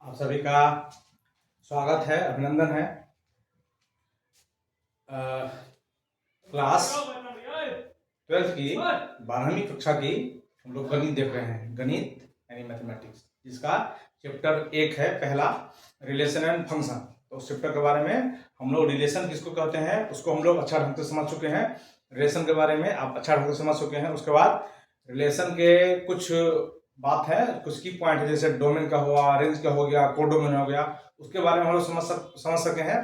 आप सभी का स्वागत है, अभिनंदन है। क्लास 12th की 12वीं कक्षा की हम लोग गणित देख रहे हैं, गणित यानी मैथमेटिक्स, जिसका चैप्टर 1 है पहला, रिलेशन एंड फंक्शन। तो उस चैप्टर के बारे में हम लोग रिलेशन किसको कहते हैं उसको हम लोग अच्छा ढंग से समझ चुके हैं। रिलेशन के बारे में आप अच्छा ढंग से समझ चुके हैं। उसके बाद रिलेशन के कुछ बात है, कुछ की पॉइंट है, जैसे डोमेन का हुआ, रेंज का हो गया, कोडोमेन हो गया, उसके बारे में हम लोग समझ सके हैं।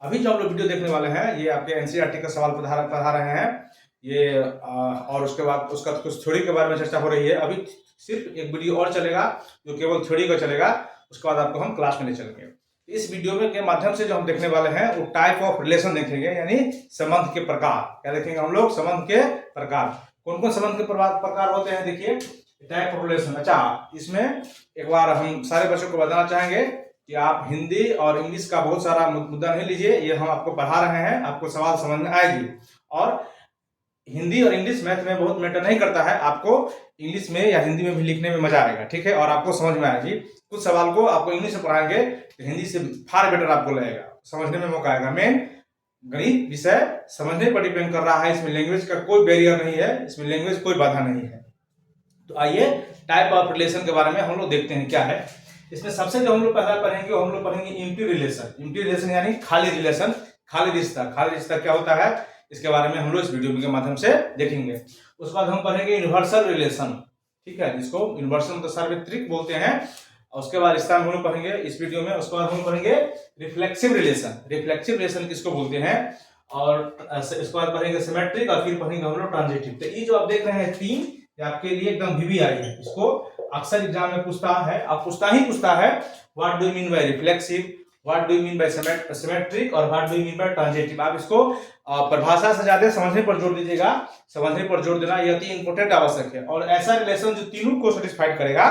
अभी जो हम लोग वीडियो देखने वाले हैं ये आपके एनसीईआरटी का सवाल पढ़ा रहे हैं ये, और उसके बाद उसका कुछ थ्योरी के बारे में चर्चा हो रही है। अभी सिर्फ एक वीडियो और चलेगा जो केवल थ्योरी का चलेगा, उसके बाद आपको हम क्लास में ले चलेंगे। इस वीडियो में के माध्यम से जो हम देखने वाले हैं वो टाइप ऑफ रिलेशन देखेंगे, यानी संबंध के प्रकार। क्या देखेंगे हम लोग? संबंध के प्रकार। कौन कौन संबंध के प्रकार होते हैं, देखिए टाइप ऑफ रिलेशन। अच्छा, इसमें एक बार हम सारे बच्चों को बताना चाहेंगे कि आप हिंदी और इंग्लिश का बहुत सारा मुद्दा नहीं लीजिए, ये हम आपको पढ़ा रहे हैं, आपको सवाल समझ में आएगी। और हिंदी और इंग्लिश मैथ में बहुत मैटर नहीं करता है, आपको इंग्लिश में या हिंदी में भी लिखने में मजा आएगा, ठीक है, और आपको समझ में आएगी। कुछ सवाल को आपको इंग्लिश में पढ़ाएंगे तो हिंदी से फार बेटर आपको लगेगा, समझने में मौका आएगा। मेन गणित विषय समझने पर डिपेंड कर रहा है, इसमें लैंग्वेज का कोई बैरियर नहीं है, इसमें लैंग्वेज कोई बाधा नहीं है। तो आइए टाइप ऑफ रिलेशन के बारे में हम लोग देखते हैं क्या है। इसमें सबसे जो हम लोग पहला पढ़ेंगे हम लोग पढ़ेंगे एम्प्टी रिलेशन। एम्प्टी रिलेशन यानी खाली रिलेशन, खाली रिश्ता। खाली रिश्ता क्या होता है इसके बारे में हम लोग इस वीडियो के माध्यम से देखेंगे। उसके बाद हम पढ़ेंगे यूनिवर्सल रिलेशन, ठीक है, जिसको यूनिवर्सल मतलब सार्वत्रिक बोलते हैं। उसके बाद इस टाइम हम लोग पढ़ेंगे इस वीडियो में। उसके बाद हम पढ़ेंगे रिफ्लेक्सिव रिलेशन। रिफ्लेक्सिव रिलेशन किसको बोलते हैं, और इसके बाद पढ़ेंगे सिमेट्रिक, और फिर पढ़ेंगे हम लोग ट्रांजिटिव। तो ये जो आप देख रहे हैं तीन, ये आपके लिए एकदम वीवीआई है। इसको अक्सर एग्जाम में पूछता है, अब पूछता है what do you mean by reflexive, what do you mean by symmetric, और what do you mean by transitive. आप इसको परिभाषा से ज्यादा समझने पर जोर दीजिएगा, समझने पर जोर देना ये अति इंपॉर्टेंट आवश्यक है। और ऐसा रिलेशन जो तीनों को सेटिस्फाइड करेगा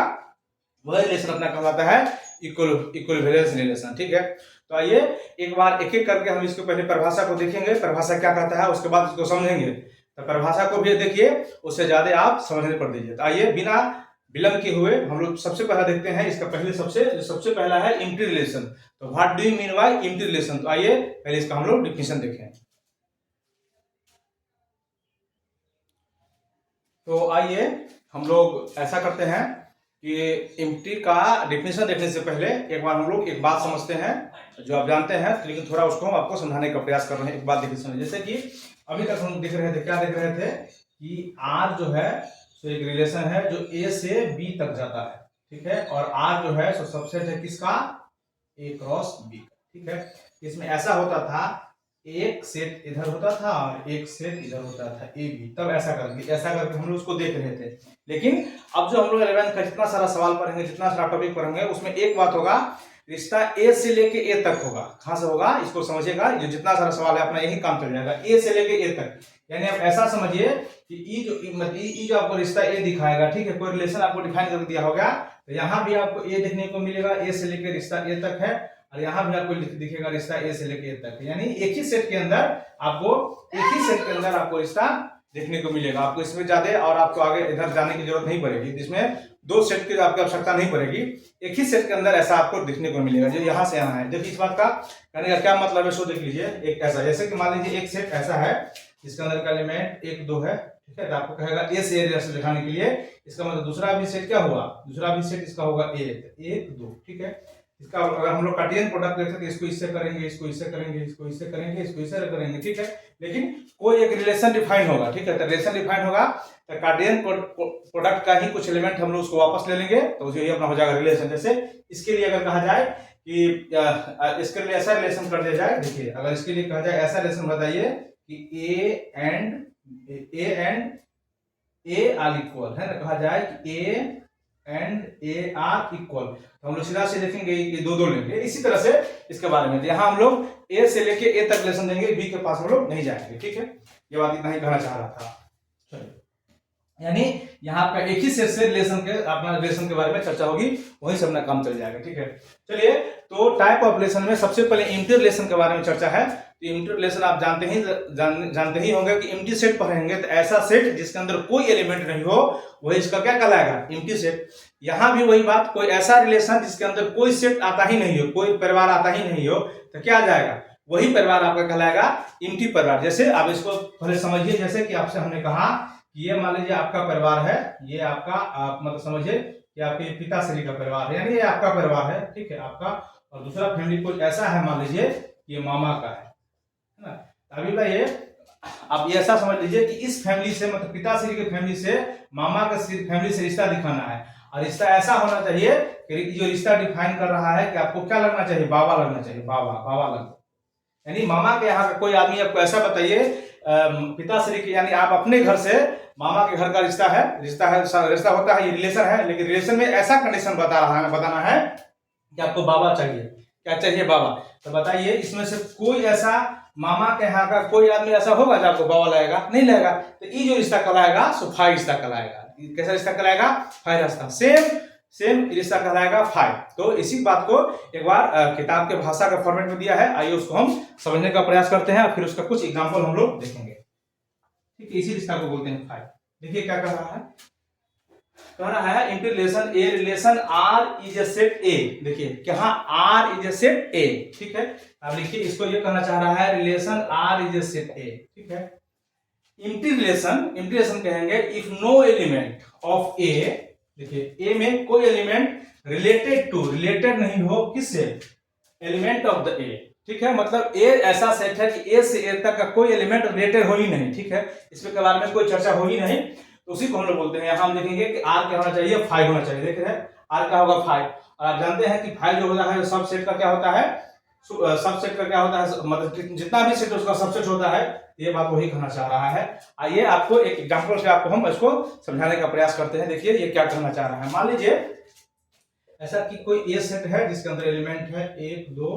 वह रिलेशन अपना कहलाता है इक्विवेलेंस रिलेशन, ठीक है। तो आइए एक बार एक एक करके हम इसको पहले परिभाषा को देखेंगे, परिभाषा क्या कहता है, उसके बाद इसको समझेंगे। तो परिभाषा को भी देखिए, उससे ज्यादा आप समझने पर दीजिए। तो आइए बिना विलंब के हुए हम लोग सबसे पहला देखते हैं इसका पहले सबसे पहला है एम्प्टी रिलेशन। तो what do you mean bye empty relation. तो आइए पहले इसका हम लोग डिफिनेशन देखें। तो आइए हम लोग ऐसा करते हैं कि एम्प्टी का डिफिनेशन देखने से पहले एक बार हम लोग एक बात समझते हैं जो आप जानते हैं, लेकिन थोड़ा उसको हम आपको समझाने का प्रयास कर रहे हैं। एक बात देखिए सुनिए, जैसे कि अभी तक हम देख रहे थे, क्या देख रहे थे कि आर जो है तो एक रिलेशन है जो ए से बी तक जाता है, ठीक है, और आर जो है सो सबसेट है किसका, ए क्रॉस बी का, ठीक है। इसमें ऐसा होता था एक सेट इधर होता था और एक सेट इधर होता था ए बी, तब ऐसा करके हम लोग उसको देख रहे थे। लेकिन अब जो हम लोग 11th का जितना सारा सवाल पढ़ेंगे, जितना सारा टॉपिक पढ़ेंगे, उसमें एक बात होगा, रिश्ता ए से लेके ए तक होगा। कहां से होगा इसको समझिएगा, ये जितना सारा सवाल है अपना यही काम चल जाएगा, ए से लेके ए तक। यानी आप ऐसा समझिए कि ई जो आपको रिश्ता ए दिखाएगा, ठीक है, कोई रिलेशन आपको डिफाइन कर दिया होगा, तो यहाँ भी आपको ए देखने को मिलेगा, ए से लेके रिश्ता ए तक है, और यहाँ भी आपको दिखेगा रिश्ता ए से लेके ए तक, यानी एक ही सेट के अंदर आपको रिश्ता देखने को मिलेगा। आपको इसमें ज्यादा और आपको आगे इधर जाने की जरूरत नहीं पड़ेगी, इसमें दो सेट की आपकी आवश्यकता नहीं पड़ेगी, एक ही सेट के अंदर ऐसा आपको देखने को मिलेगा जो यहाँ से यहाँ है। देखिए इस बात का कहने का क्या मतलब है, सो देख लीजिए। एक ऐसा, जैसे कि मान लीजिए एक सेट ऐसा है जिसके अंदर का एलिमेंट 1 2 है, ठीक है, तो आपको कहेगा ए से ए दिखाने के लिए, इसका मतलब दूसरा भी सेट क्या हुआ, दूसरा भी सेट इसका होगा 1 2, ठीक है। इसका अगर हम लोग कार्टेशियन प्रोडक्ट देखते हैं तो इसको इससे करेंगे, इसको इससे करेंगे, इसको इससे करेंगे, इसको इससे करेंगे, ठीक है। लेकिन कोई एक रिलेशन डिफाइन होगा, ठीक है, तो रिलेशन डिफाइन होगा तो कार्टेशियन प्रोडक्ट का ही कुछ एलिमेंट हम लोग उसको वापस ले लेंगे, तो यही अपना हो जाएगा रिलेशन। जैसे इसके लिए अगर कहा जाए कि इसके लिए ऐसा रिलेशन कर दिया जाए, देखिए अगर इसके लिए कहा जाए ऐसा रिलेशन बताइए कि A and A R equal है ना, कहा जाए कि A and A R equal, तो हम लोग सीधा से देखेंगे ये दो लेंगे। इसी तरह से इसके बारे में यहाँ हम लोग ए से लेके ए तक रिलेशन देंगे, बी के पास हम लोग नहीं जाएंगे, ठीक है। ये बात इतना ही कहना चाह रहा था। चलिए, यानी यहाँ पे एक ही सेट से रिलेशन के बारे में चर्चा होगी, वहीं से अपना काम चल जाएगा, ठीक है। चलिए, तो टाइप ऑफ रिलेशन में सबसे पहले एम्प्टी रिलेशन के बारे में चर्चा है। तो एम्प्टी रिलेशन आप जानते ही होंगे कि एम्प्टी सेट पढ़ेंगे तो ऐसा सेट जिसके अंदर कोई एलिमेंट नहीं हो वही इसका क्या कहलाएगा, एम्प्टी सेट। यहाँ भी वही बात, कोई ऐसा रिलेशन जिसके अंदर कोई सेट आता ही नहीं हो, कोई परिवार आता ही नहीं हो, तो क्या आ जाएगा, वही परिवार आपका कहलाएगा इम्प्टी परिवार। जैसे आप इसको पहले समझिए, जैसे कि आपसे हमने कहा कि ये मान लीजिए आपका परिवार है, ये आपका आप मतलब समझिए कि आपके पिताश्री का परिवार है, यानी ये आपका परिवार है, ठीक है आपका, और दूसरा फैमिली कुछ ऐसा है, मान लीजिए ये मामा का है ना। अभी बताइए आप ये ऐसा समझ लीजिए कि इस फैमिली से मतलब पिताश्री के फैमिली से मामा का फैमिली से रिश्ता दिखाना है, और रिश्ता ऐसा होना चाहिए कि जो रिश्ता डिफाइन कर रहा है कि आपको क्या लगना चाहिए, बाबा लगना चाहिए, बाबा बाबा लगना, यानी मामा के यहाँ का कोई आदमी आपको ऐसा बताइए पिताश्री के, यानी आप अपने घर से मामा के घर का रिश्ता है, रिश्ता होता है, ये रिलेशन है, लेकिन रिलेशन में ऐसा कंडीशन बताना है कि आपको बाबा चाहिए, क्या चाहिए, बाबा। तो बताइए इसमें से कोई ऐसा मामा के यहाँ का कोई आदमी ऐसा होगा जो आपको बाबा लगेगा, नहीं लगेगा। तो ये जो रिश्ता कहलाएगा सो फाई रिश्ता कहलाएगा। कैसा रिश्ता कहलाएगा, फाई रिश्ता, सेम रिश्ता कहलाएगा फाई। तो इसी बात को एक बार किताब के भाषा का फॉर्मेट में दिया है, आइए उसको हम समझने का प्रयास करते हैं, और फिर उसका कुछ एग्जाम्पल हम लोग देखेंगे। ठीक है, इसी रिश्ता को बोलते हैं फाई। देखिए क्या कह रहा है, interrelation a relation R is a set A. देखिए क्या R is a set A, ठीक है। अब लिखिए इसको, ये कहना चाह रहा है relation R is a set A, ठीक है। इंटरलेशन कहेंगे if no element of A, देखिए ए में कोई एलिमेंट रिलेटेड नहीं हो, किससे, एलिमेंट ऑफ द ए, ठीक है। मतलब ए ऐसा सेट है कि ए से ए तक का कोई एलिमेंट रिलेटेड हो ही नहीं, ठीक है, इसमें के बारे में कोई चर्चा हो ही नहीं, तो उसी को हम लोग बोलते हैं। यहाँ हम देखेंगे कि आर क्या होना चाहिए, फाइव होना चाहिए। देख रहे हैं आर क्या होगा, फाइव। और आप जानते हैं कि फाइव जो होता है सबसेट का क्या होता है, सबसेट का क्या होता है, मतलब जितना भी सेट उसका सबसेट होता है, ये बात वही कहना चाह रहा है। आइए आपको एक एग्जांपल से आपको हम इसको समझाने का प्रयास करते हैं। देखिए ये क्या कहना चाह रहा है, मान लीजिए ऐसा कि कोई ए सेट है जिसके अंदर एलिमेंट है 1 2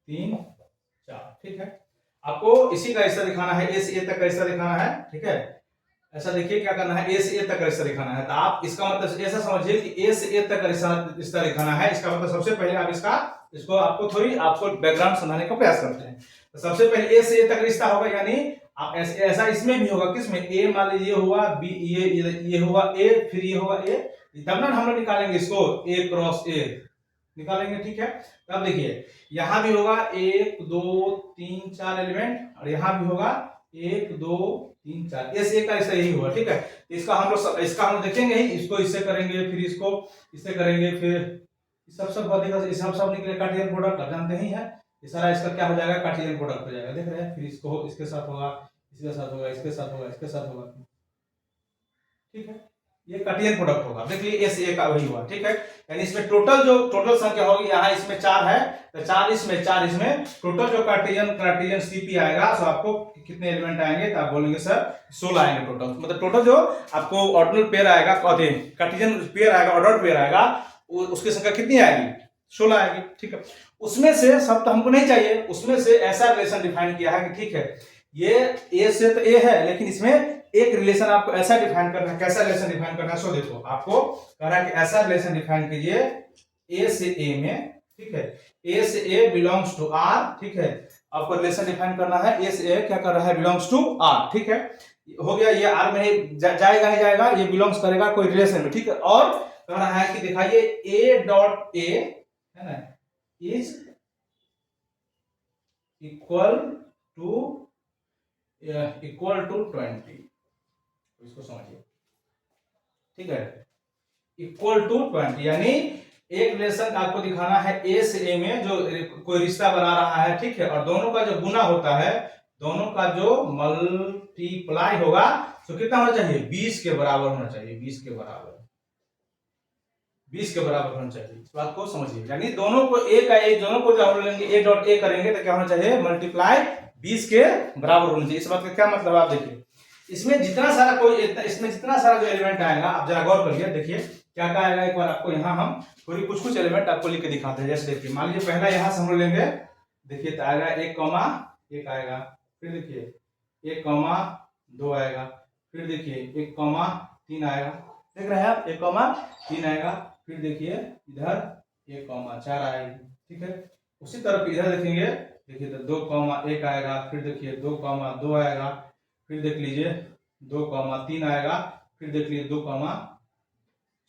3 4, ठीक है। आपको इसी का रिश्ता दिखाना है, ए से ए तक का रिश्ता दिखाना है, ठीक है। ऐसा देखिए क्या करना है, ए से ए तक का रिश्ता दिखाना है। तो आप इसका मतलब ऐसा समझिए कि ए से ए तक का रिश्ता दिखाना है। इसका मतलब सबसे पहले आप इसको आपको बैकग्राउंड समझाने का प्रयास करते हैं। तो सबसे पहले ए से ए तक रिश्ता होगा, यानी आप ऐसा इसमें भी होगा, किसमें, ए मान लीजिए हुआ बी, ये हुआ ए, फिर ये होगा ए, तब ना हम लोग निकालेंगे इसको ए क्रॉस ए निकालेंगे, ठीक है। अब देखिए यहां भी होगा 1 2 3 4 एलिमेंट, और यहां भी होगा 1 2 3 4, ऐसे एक का ऐसा यही हुआ, ठीक है। इसका हम देखेंगे ही, इसको इससे करेंगे, फिर इसको इससे करेंगे, फिर सब निकले कार्टेशियन प्रोडक्ट, आप जानते ही हैं। ये सारा इसका क्या हो जाएगा, कार्टेशियन प्रोडक्ट हो जाएगा, देख रहे हैं। फिर इसको इसके साथ होगा, इसके साथ होगा, इसके साथ होगा, इसके साथ होगा, ठीक है। ये कार्टेशियन प्रोडक्ट होगा, देखिए ए से ए का वही हुआ, ठीक है। यानी इसमें टोटल संख्या होगी, यहाँ इसमें 4 है तो 4 इसमें टोटल जो कार्टेशियन सीपी आएगा, तो आपको कितने एलिमेंट आएंगे, तो आप बोलेंगे सर 16 आएंगे टोटल। मतलब टोटल जो आपको ऑर्डिनल पेयर आएगा, कार्टेशियन पेयर आएगा, ऑर्डर पेयर आएगा, उसकी संख्या कितनी आएगी, 16 आएगी, ठीक है। उसमें से सब तो हमको नहीं चाहिए, उसमें से ऐसा रिलेशन डिफाइन किया है कि ठीक है ये ए से तो ए है, लेकिन इसमें एक रिलेशन आपको ऐसा डिफाइन करना है। कैसा रिलेशन डिफाइन करना है, सो देखो आपको कह रहा है कि ऐसा रिलेशन डिफाइन कीजिए ए से ए में, ठीक है। ए से ए बिलोंग्स टू आर, ठीक है। आपको रिलेशन डिफाइन करना है, ए से ए क्या कर रहा है, बिलोंग्स टू आर, ठीक है। हो गया, ये आर में जाएगा ही जाएगा, ये बिलोंग्स करेगा कोई रिलेशन में, ठीक है। और कह रहा है कि दिखाइए ए डॉट ए है ना इज इक्वल टू 20, इसको समझिए, ठीक है। इक्वल टू 20 यानी एक रिलेशन आपको दिखाना है ए से ए में जो कोई रिश्ता बना रहा है, ठीक है। और दोनों का जो गुना होता है, दोनों का जो मल्टीप्लाई होगा, तो कितना होना चाहिए, 20 के बराबर होना चाहिए, 20 के बराबर होना चाहिए। इस बात को समझिए, यानी दोनों को ए का ए, दोनों को जब हम लेंगे ए डॉट ए करेंगे तो क्या होना चाहिए, मल्टीप्लाई 20 के बराबर होना चाहिए। इस बात का क्या मतलब, आप देखिए इसमें जितना सारा जो एलिमेंट आएगा, आप जरा गौर करिए, देखिए क्या क्या आएगा। एक बार आपको यहाँ हम थोड़ी कुछ एलिमेंट आपको लिख के दिखाते हैं। जैसे देखिए मान लीजिए पहला यहाँ से हम लेंगे, देखिए तो आएगा 1, आएगा, फिर देखिए 1, 2 आएगा, फिर देखिए 1, 3 आएगा, देख रहे हैं आप 1, 3 आएगा, फिर देखिए इधर 1, 4 आएगी, ठीक है। उसी तरह इधर देखेंगे, देखिए तो 2, 1 आएगा, फिर देखिए 2, 2 आएगा, फिर देख लीजिए 2, 3 आएगा, फिर देख लीजिए 2,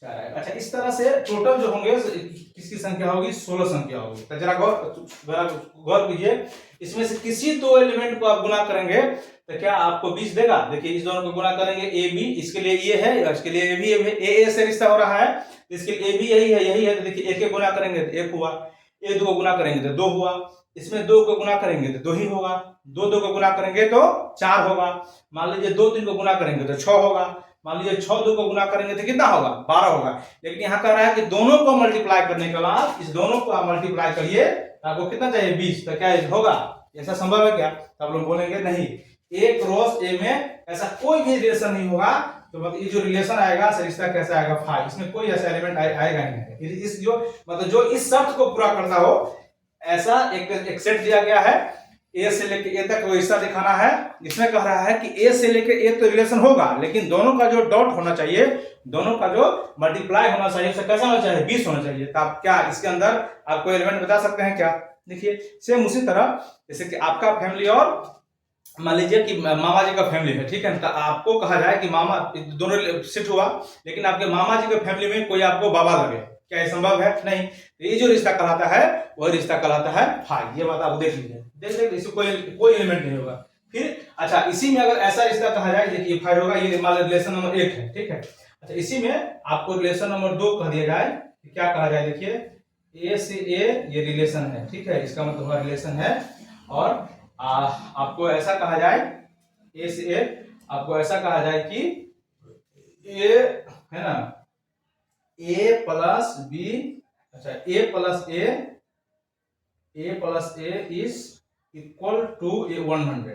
4 आएगा। अच्छा, इस तरह से टोटल जो होंगे किसकी संख्या होगी, 16 संख्या होगी। तो जरा गौर कीजिए, इसमें से किसी दो एलिमेंट को आप गुना करेंगे तो क्या आपको 20 देगा। देखिए इस दोनों को गुना करेंगे, ए बी, इसके लिए ये है और इसके लिए ए भी, ए से रिश्ता हो रहा है, इसके लिए ए भी यही है। तो देखिए एक गुना करेंगे तो 1 हुआ, ए 2 को गुना करेंगे तो 2 हुआ, इसमें 2 को गुना करेंगे तो 2 ही होगा, 2 को गुना करेंगे तो 4 होगा, मान लीजिए 2 3 को गुना करेंगे तो 6 होगा, मान लीजिए 6 2 को गुना करेंगे तो कितना होगा, 12 होगा। लेकिन यहाँ कह रहा है कि दोनों को मल्टीप्लाई करने के बाद इस दोनों को आप मल्टीप्लाई करिए तो आपको कितना चाहिए, 20। तो क्या होगा, ऐसा संभव है क्या? तो आप लोग बोलेंगे नहीं, ए क्रॉस ए में ऐसा कोई भी रिलेशन नहीं होगा। तो मतलब ये जो रिलेशन आएगा रिश्ता कैसा आएगा, 5, इसमें कोई ऐसा एलिमेंट आएगा नहीं। इस जो मतलब जो इस शर्त को पूरा करता हो ऐसा एक सेट दिया गया है, ए से लेके ए तक वो रिश्ता दिखाना है। इसमें कह रहा है कि ए से लेके ए तो रिलेशन होगा, लेकिन दोनों का जो डॉट होना चाहिए, दोनों का जो मल्टीप्लाई होना चाहिए, कैसा होना चाहिए, 20 होना चाहिए। तो आप क्या इसके अंदर आप कोई एलिमेंट बता सकते हैं क्या? देखिए सेम उसी तरह जैसे कि आपका फैमिली और मान लीजिए कि मामा जी का फैमिली है, ठीक है। तो आपको कहा जाए कि मामा, दोनों सेट हुआ, लेकिन आपके मामा जी के फैमिली में कोई आपको बाबा लगे, क्या ये संभव है? नहीं। ये जो रिश्ता कहलाता है वह रिश्ता कहलाता है भाई। ये बात आप देख लीजिए, देख इसमें कोई एलिमेंट नहीं होगा। फिर अच्छा, इसी में अगर ऐसा रिश्ता कहा जाए, देखिए भाई होगा, ये मान रिलेशन नंबर 1 है, ठीक है। अच्छा, इसी में आपको रिलेशन नंबर 2 कह दिया जाए, क्या कहा जाए, देखिए ए से ए ये रिलेशन है, ठीक है, इसका मतलब रिलेशन है। और आपको ऐसा कहा जाए, ए से ए, आपको ऐसा कहा जाए कि ए है ना, ए प्लस बी, अच्छा A plus A is equal to A 100,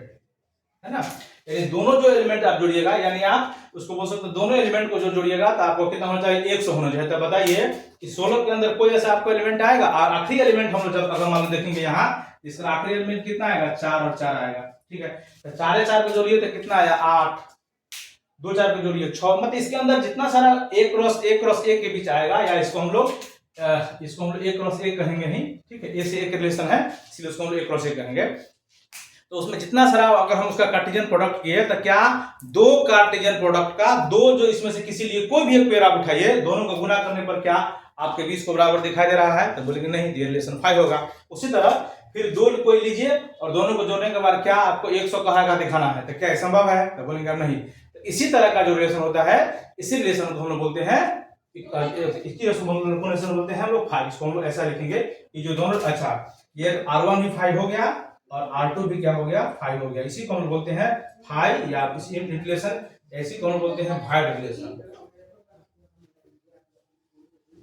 है ना। यानी दोनों जो एलिमेंट आप जोड़िएगा, यानी आप उसको बोल सकते दोनों एलिमेंट को जो जोड़िएगा तो आपको कितना होना चाहिए, 100 होना चाहिए। तो बताइए कि 16 के अंदर कोई ऐसा आपको एलिमेंट आएगा? और आखिरी एलिमेंट हम लोग जब अगर मान देखेंगे यहाँ, इसका आखिरी एलिमेंट कितना आएगा, 4 और 4 आएगा, ठीक है। तो 4 4 को जोड़िए तो कितना आया, 8, 2 4 को जोड़िए 6। मतलब इसके अंदर जितना सारा ए क्रॉस ए के बीच आएगा, या इसको हम लोग ए क्रॉस ए कहेंगे नहीं, ठीक है, ए से एक रिलेशन है इसलिए उसको हम लोग ए क्रॉस ए कहेंगे। तो उसमें जितना सारा अगर हम उसका कार्टेशियन प्रोडक्ट किए तो क्या दो कार्टेशियन प्रोडक्ट का दो जो इसमें से किसी लिए कोई भी एक पेयर आप उठाइए, दोनों को गुना करने पर क्या आपके 20 को बराबर दिखाई दे रहा है? तो बोलेंगे नहीं, रिलेशन 5 होगा। उसी तरह फिर दो कोई लीजिए और दोनों को जोड़ने के बाद क्या आपको 100 कहा दिखाना है, तो क्या संभव है? तो बोलेंगे नहीं। तो इसी तरह का जो रिलेशन होता है, इसी रिलेशन को हम लोग बोलते हैं, बोलते हैं हम लोग 5। इसको हम लोग ऐसा लिखेंगे कि जो दोनों, अच्छा ये R1 भी 5 हो गया और R2 भी क्या हो गया, 5 हो गया। इसी को हम बोलते हैं 5 या इसी रिलेशन, ऐसी को हम बोलते हैं भाइड रिलेशन,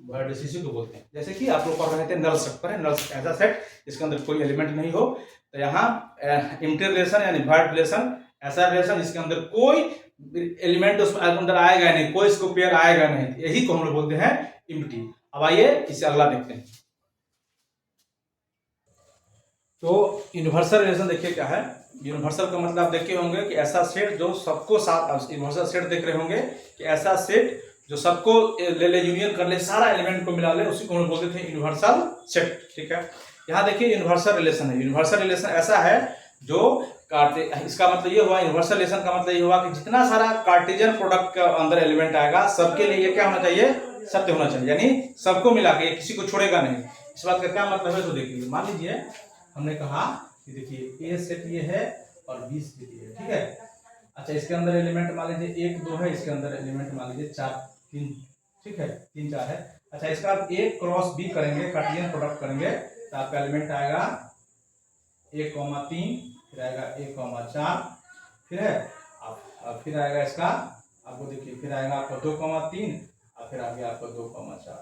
भाइड इसी को बोलते हैं। जैसे कि आप लोग पढ़ रहे थे नल सेट पर है, नल ऐसा सेट जिसके अंदर कोई एलिमेंट नहीं हो, तो यहाँ एम्प्टी रिलेशन यानी भाइड रिलेशन, ऐसा रिलेशन जिसके अंदर कोई एलिमेंट उसमें अंदर आएगा नहीं, कोई इसको पेयर आएगा नहीं, यही को हम लोग बोलते हैं एम्प्टी। अब आइए इसे अगला देखते हैं। तो यूनिवर्सल रिलेशन देखिए क्या है। यूनिवर्सल का मतलब आप देखे होंगे कि ऐसा सेट जो सबको साथ, यूनिवर्सल सेट देख रहे होंगे कि ऐसा सेट जो सबको ले ले, यूनियन कर ले, सारा एलिमेंट को मिला ले, उसी को हम बोलते थे यूनिवर्सल सेट, ठीक है। यहाँ देखिए यूनिवर्सल रिलेशन है। यूनिवर्सल रिलेशन ऐसा है जो इसका मतलब ये हुआ, यूनिवर्सल रिलेशन का मतलब ये हुआ कि जितना सारा कार्टेशियन प्रोडक्ट के अंदर एलिमेंट आएगा सबके लिए ये क्या होना चाहिए, सत्य होना चाहिए, यानी सबको मिला के किसी को छोड़ेगा नहीं। इस बात का क्या मतलब है? तो देखिए मान लीजिए हमने कहा कि देखिए ए सेट ये है और बी सेट ये है, ठीक है। अच्छा इसके अंदर एलिमेंट मान लीजिए 1 2 है, इसके अंदर एलिमेंट मान लीजिए 4 3, ठीक है, 3 4 है। अच्छा इसका आप ए क्रॉस बी करेंगे, कार्टेशियन प्रोडक्ट करेंगे तो आपका एलिमेंट आएगा 1,3, फिर आएगा 1,4, फिर है अब फिर आएगा इसका आपको देखिए, फिर आएगा आपका 2,3 और फिर आगे आपको 2,4,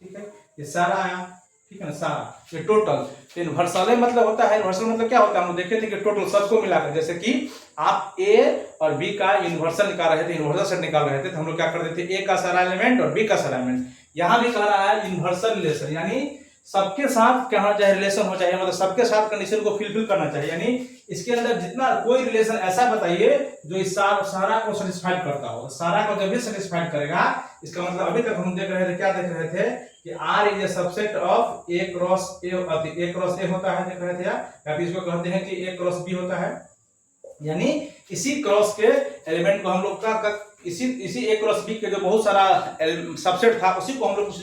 ठीक है। ये सारा आया, ठीक है ना, सारा ये टोटल। तो यूनिवर्सल मतलब होता है, यूनिवर्सल मतलब क्या होता है, हम लोग देखे थे कि टोटल सबको मिलाकर, जैसे कि आप ए और बी का यूनिवर्सल निकाल रहे थे, यूनिवर्सल सेट निकाल रहे थे, तो हम लोग क्या करते थे, ए का सारा एलिमेंट और बी का सारा एलिमेंट। यहाँ भी कह रहा है यूनिवर्सल रिलेशन, यानी सबके साथ क्या होना चाहिए, रिलेशन हो चाहिए, मतलब सबके साथ कंडीशन को फुलफिल करना चाहिए। यानी इसके अंदर जितना कोई रिलेशन ऐसा बताइए जो इस सारा को सेटिस्फाइड करता हो, सारा को जब भी सेटिस्फाइड करेगा, इसका मतलब अभी तक हम देख रहे थे, क्या देख रहे थे कि R is a subset of A cross ए होता है, देख रहे थे, या फिर इसको कहते हैं कि ए क्रॉस बी होता है, यानी इसी क्रॉस के एलिमेंट को हम लोग का इसी ए क्रॉस बी के जो बहुत सारा सबसेट था उसी को हम लोग कुछ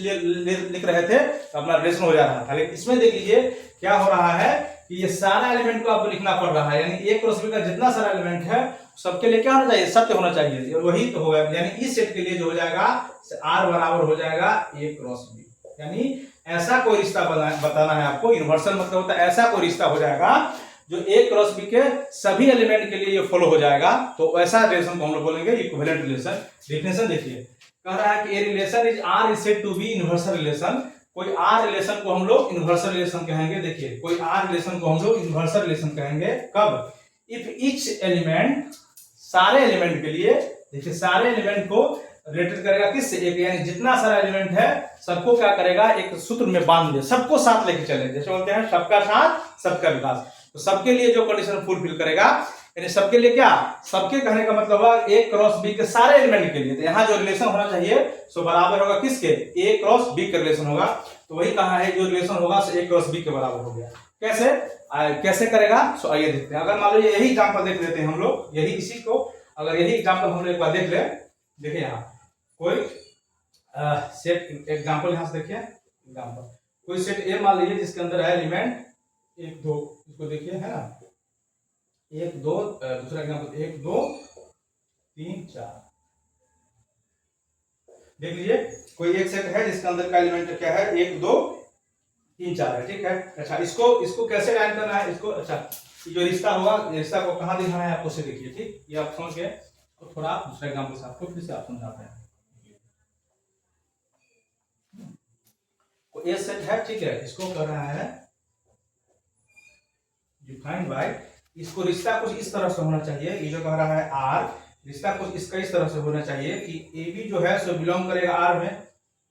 लिख रहे थे तो अपना रिलेशन हो जा रहा था। लेकिन इसमें देख लीजिए क्या हो रहा है कि ये सारा एलिमेंट को आपको लिखना पड़ रहा है, यानी ए क्रॉस बी का जितना सारा एलिमेंट है सबके लिए क्या होना चाहिए, सत्य होना चाहिए। वही तो होगा, यानी इस सेट के लिए जो हो जाएगा आर बराबर हो जाएगा ए क्रॉस बी। यानी ऐसा कोई रिश्ता बताना है आपको। यूनिवर्सल मतलब होता है ऐसा कोई रिश्ता हो जाएगा जो ए क्रॉस बी के सभी एलिमेंट के लिए ये फॉलो हो जाएगा, तो ऐसा रिलेशन को हम लोग बोलेंगे इक्विवेलेंट रिलेशन। डेफिनेशन देखिए, कह रहा है कि a relation is R is said to be universal relation. कोई आर रिलेशन को हम लोग यूनिवर्सल रिलेशन कहेंगे। देखिए, कोई आर रिलेशन को हम लोग यूनिवर्सल रिलेशन कहेंगे कब, इफ ईच एलिमेंट, सारे एलिमेंट के लिए, देखिए सारे एलिमेंट को रिलेटेड करेगा किससे, एक, यानी जितना सारा एलिमेंट है सबको क्या करेगा, एक सूत्र में बांध दे, सबको साथ लेके चले, जैसे बोलते हैं सबका साथ सबका विकास। तो सबके लिए जो कंडीशन फुलफिल करेगा, यानी सबके लिए क्या, सबके कहने का मतलब हुआ ए क्रॉस बी के सारे एलिमेंट के लिए। तो यहाँ जो रिलेशन होना चाहिए सो बराबर होगा किसके, ए क्रॉस बी का रिलेशन होगा। तो वही कहा है जो रिलेशन होगा सो ए क्रॉस बी के बराबर हो गया। कैसे कैसे करेगा, सो आइए देखते हैं। अगर मान लो यही एग्जांपल देख लेते हैं हम लोग, यही इसी को अगर यही एग्जांपल हम लोग एक बार देख ले। देखिए यहाँ कोई सेट एग्जांपल यहाँ से देखिए, एग्जांपल कोई सेट ए मान लीजिए जिसके अंदर है एलिमेंट 1 2, इसको देखिए है ना, 1 2, दूसरा एग्जांपल 1 2 3 4। देख लीजिए कोई एक सेट है जिसके अंदर का एलिमेंट क्या है 1 2 3 4 है, ठीक है। अच्छा इसको कैसे लाइन करना है इसको, अच्छा जो रिश्ता होगा, रिश्ता को कहाँ दिखाना है आपको से देखिए, ठीक। ये आप समझ गए, तो थोड़ा दूसरा एग्जांपल से आपको फिर से आप समझाते हैं। ए सेट है, ठीक है, इसको कर रहा है डिफाइंड बाय, इसको रिश्ता कुछ इस तरह से होना चाहिए। ये जो कह रहा है आर, रिश्ता कुछ इसका इस तरह से होना चाहिए कि ए बी जो है सो बिलोंग करेगा आर में,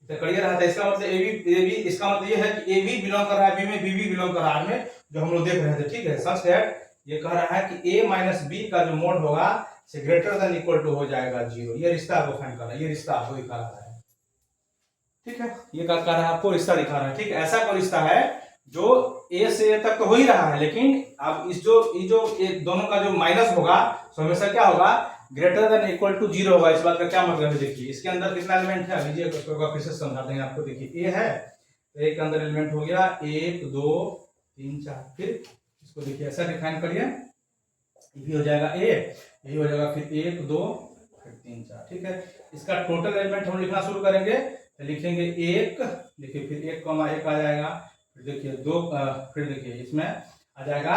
तो करिए रहा था। इसका मतलब ए बी, इसका मतलब ये है कि ए बी बिलोंग कर रहा है बी में, बी भी बिलोंग कर रहा है आर में, जो हम लोग देख रहे थे, ठीक है। सच दैट ये कह रहा है कि ए माइनस बी का जो मोड होगा से ग्रेटर देन इक्वल टू हो जाएगा 0। ये रिश्ता आपको फाइंड करना है, ये रिश्ता आपको दिखा रहा है, ठीक है। ये क्या कर रहा है, आपको रिश्ता दिखा रहा है, ठीक है। ऐसा कोई रिश्ता है जो ए से ए तक तो हो ही रहा है, लेकिन अब इस जो दोनों का जो माइनस होगा तो हमेशा क्या होगा, ग्रेटर देन इक्वल टू 0 होगा। इस बात का क्या मतलब है, देखिए इसके अंदर कितना एलिमेंट है, लीजिए फिर से समझाते हैं आपको। देखिए ए है, तो ए के अंदर एलिमेंट हो गया 1 2 3 4, फिर इसको देखिए ऐसा डिफाइन करिए, ये हो जाएगा ए, ये हो जाएगा फिर 1 2 फिर 3 4, ठीक है। इसका टोटल एलिमेंट हम लिखना शुरू करेंगे, तो लिखेंगे 1, देखिए फिर 1 1 आ जाएगा, फिर देखिए 2, फिर देखिए इसमें आ जाएगा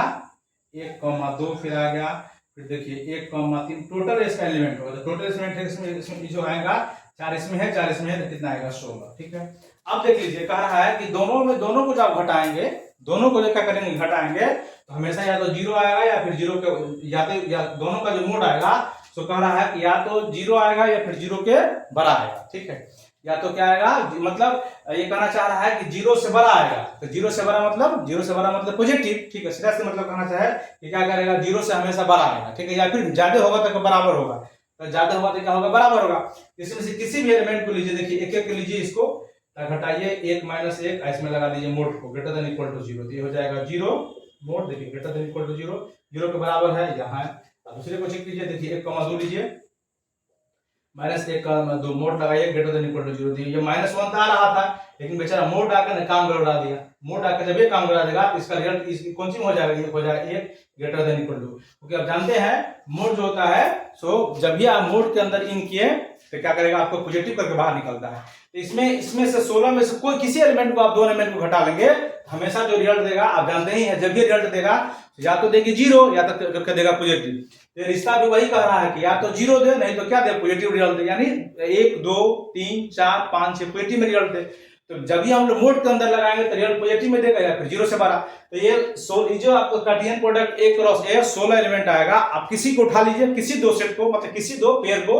1 2, फिर आ गया, फिर देखिए 1 3, टोटल इसका एलिमेंट होगा। तो टोटल एलिमेंट है इसमें जो आएगा 4 इसमें है, 4 इसमें है, तो कितना आएगा 16, ठीक है। अब देख लीजिए कह रहा है कि दोनों को जब घटाएंगे, दोनों को जो क्या करेंगे घटाएंगे, तो हमेशा या तो 0 आएगा या फिर 0 के या दोनों का जो मोड आएगा, तो कह रहा है कि या तो 0 आएगा या फिर 0 के बड़ा आएगा, ठीक है। या तो क्या आएगा, मतलब ये कहना चाह रहा है कि 0 से बड़ा आएगा, तो 0 से बड़ा मतलब पॉजिटिव, ठीक है। सीधा से मतलब कहना चाहे कि क्या करेगा, 0 से हमेशा बड़ा आएगा, ठीक है। या फिर ज्यादा होगा तो बराबर होगा, तो ज्यादा होगा तो क्या होगा, बराबर होगा। इसमें से किसी भी एलिमेंट को लीजिए, देखिए एक एक लीजिए, इसको घटाइए 1 -1, इसमें लगा दीजिए मोड को ग्रेटर देन इक्वल टू 0, तो ये हो जाएगा 0 मोड, देखिए ग्रेटर देन इक्वल टू 0 के बराबर है यहाँ। दूसरे को चेक कीजिए, देखिए 1 2 लीजिए, -1 2 मोड लगाइए ग्रेटर देन इक्वल टू 0, ये -1 आ रहा था, लेकिन बेचारा मोड आकर ने काम गड़बड़ा दिया। मोड आकर जब ये काम गड़बड़ा देगा तो इसका रिजल्ट इसकी कौन सी हो जाएगा, ये हो जाएगा 1 ग्रेटर देन इक्वल टू, क्योंकि आप जानते हैं मोड जो होता है सो जब भी आप मोड के अंदर इन किए तो क्या करेगा, आपको पॉजिटिव करके बाहर निकलता है। तो इसमें से 16 में से कोई किसी एलिमेंट को आप 2 एलिमेंट को घटा लेंगे, हमेशा जो रिजल्ट देगा आप जानते ही हैं, जब भी रिजल्ट देगा या तो देगी 0 या तो देगा पॉजिटिव। तो रिश्ता भी वही कह रहा है कि या तो 0 दे, नहीं तो क्या दे, पॉजिटिव रिजल्ट दे, यानी 1 2 3 4 5 6 पॉजिटिव में रिजल्ट दे। तो जब भी हम लोग मोड के अंदर लगाएंगे तो रिजल्ट पॉजिटिव में देगा या फिर 0 से बड़ा। तो ये जो आपको Cartesian product A cross A 16 element आएगा। आप किसी को उठा लीजिए, किसी दो सेट को, मतलब किसी दो पेयर को,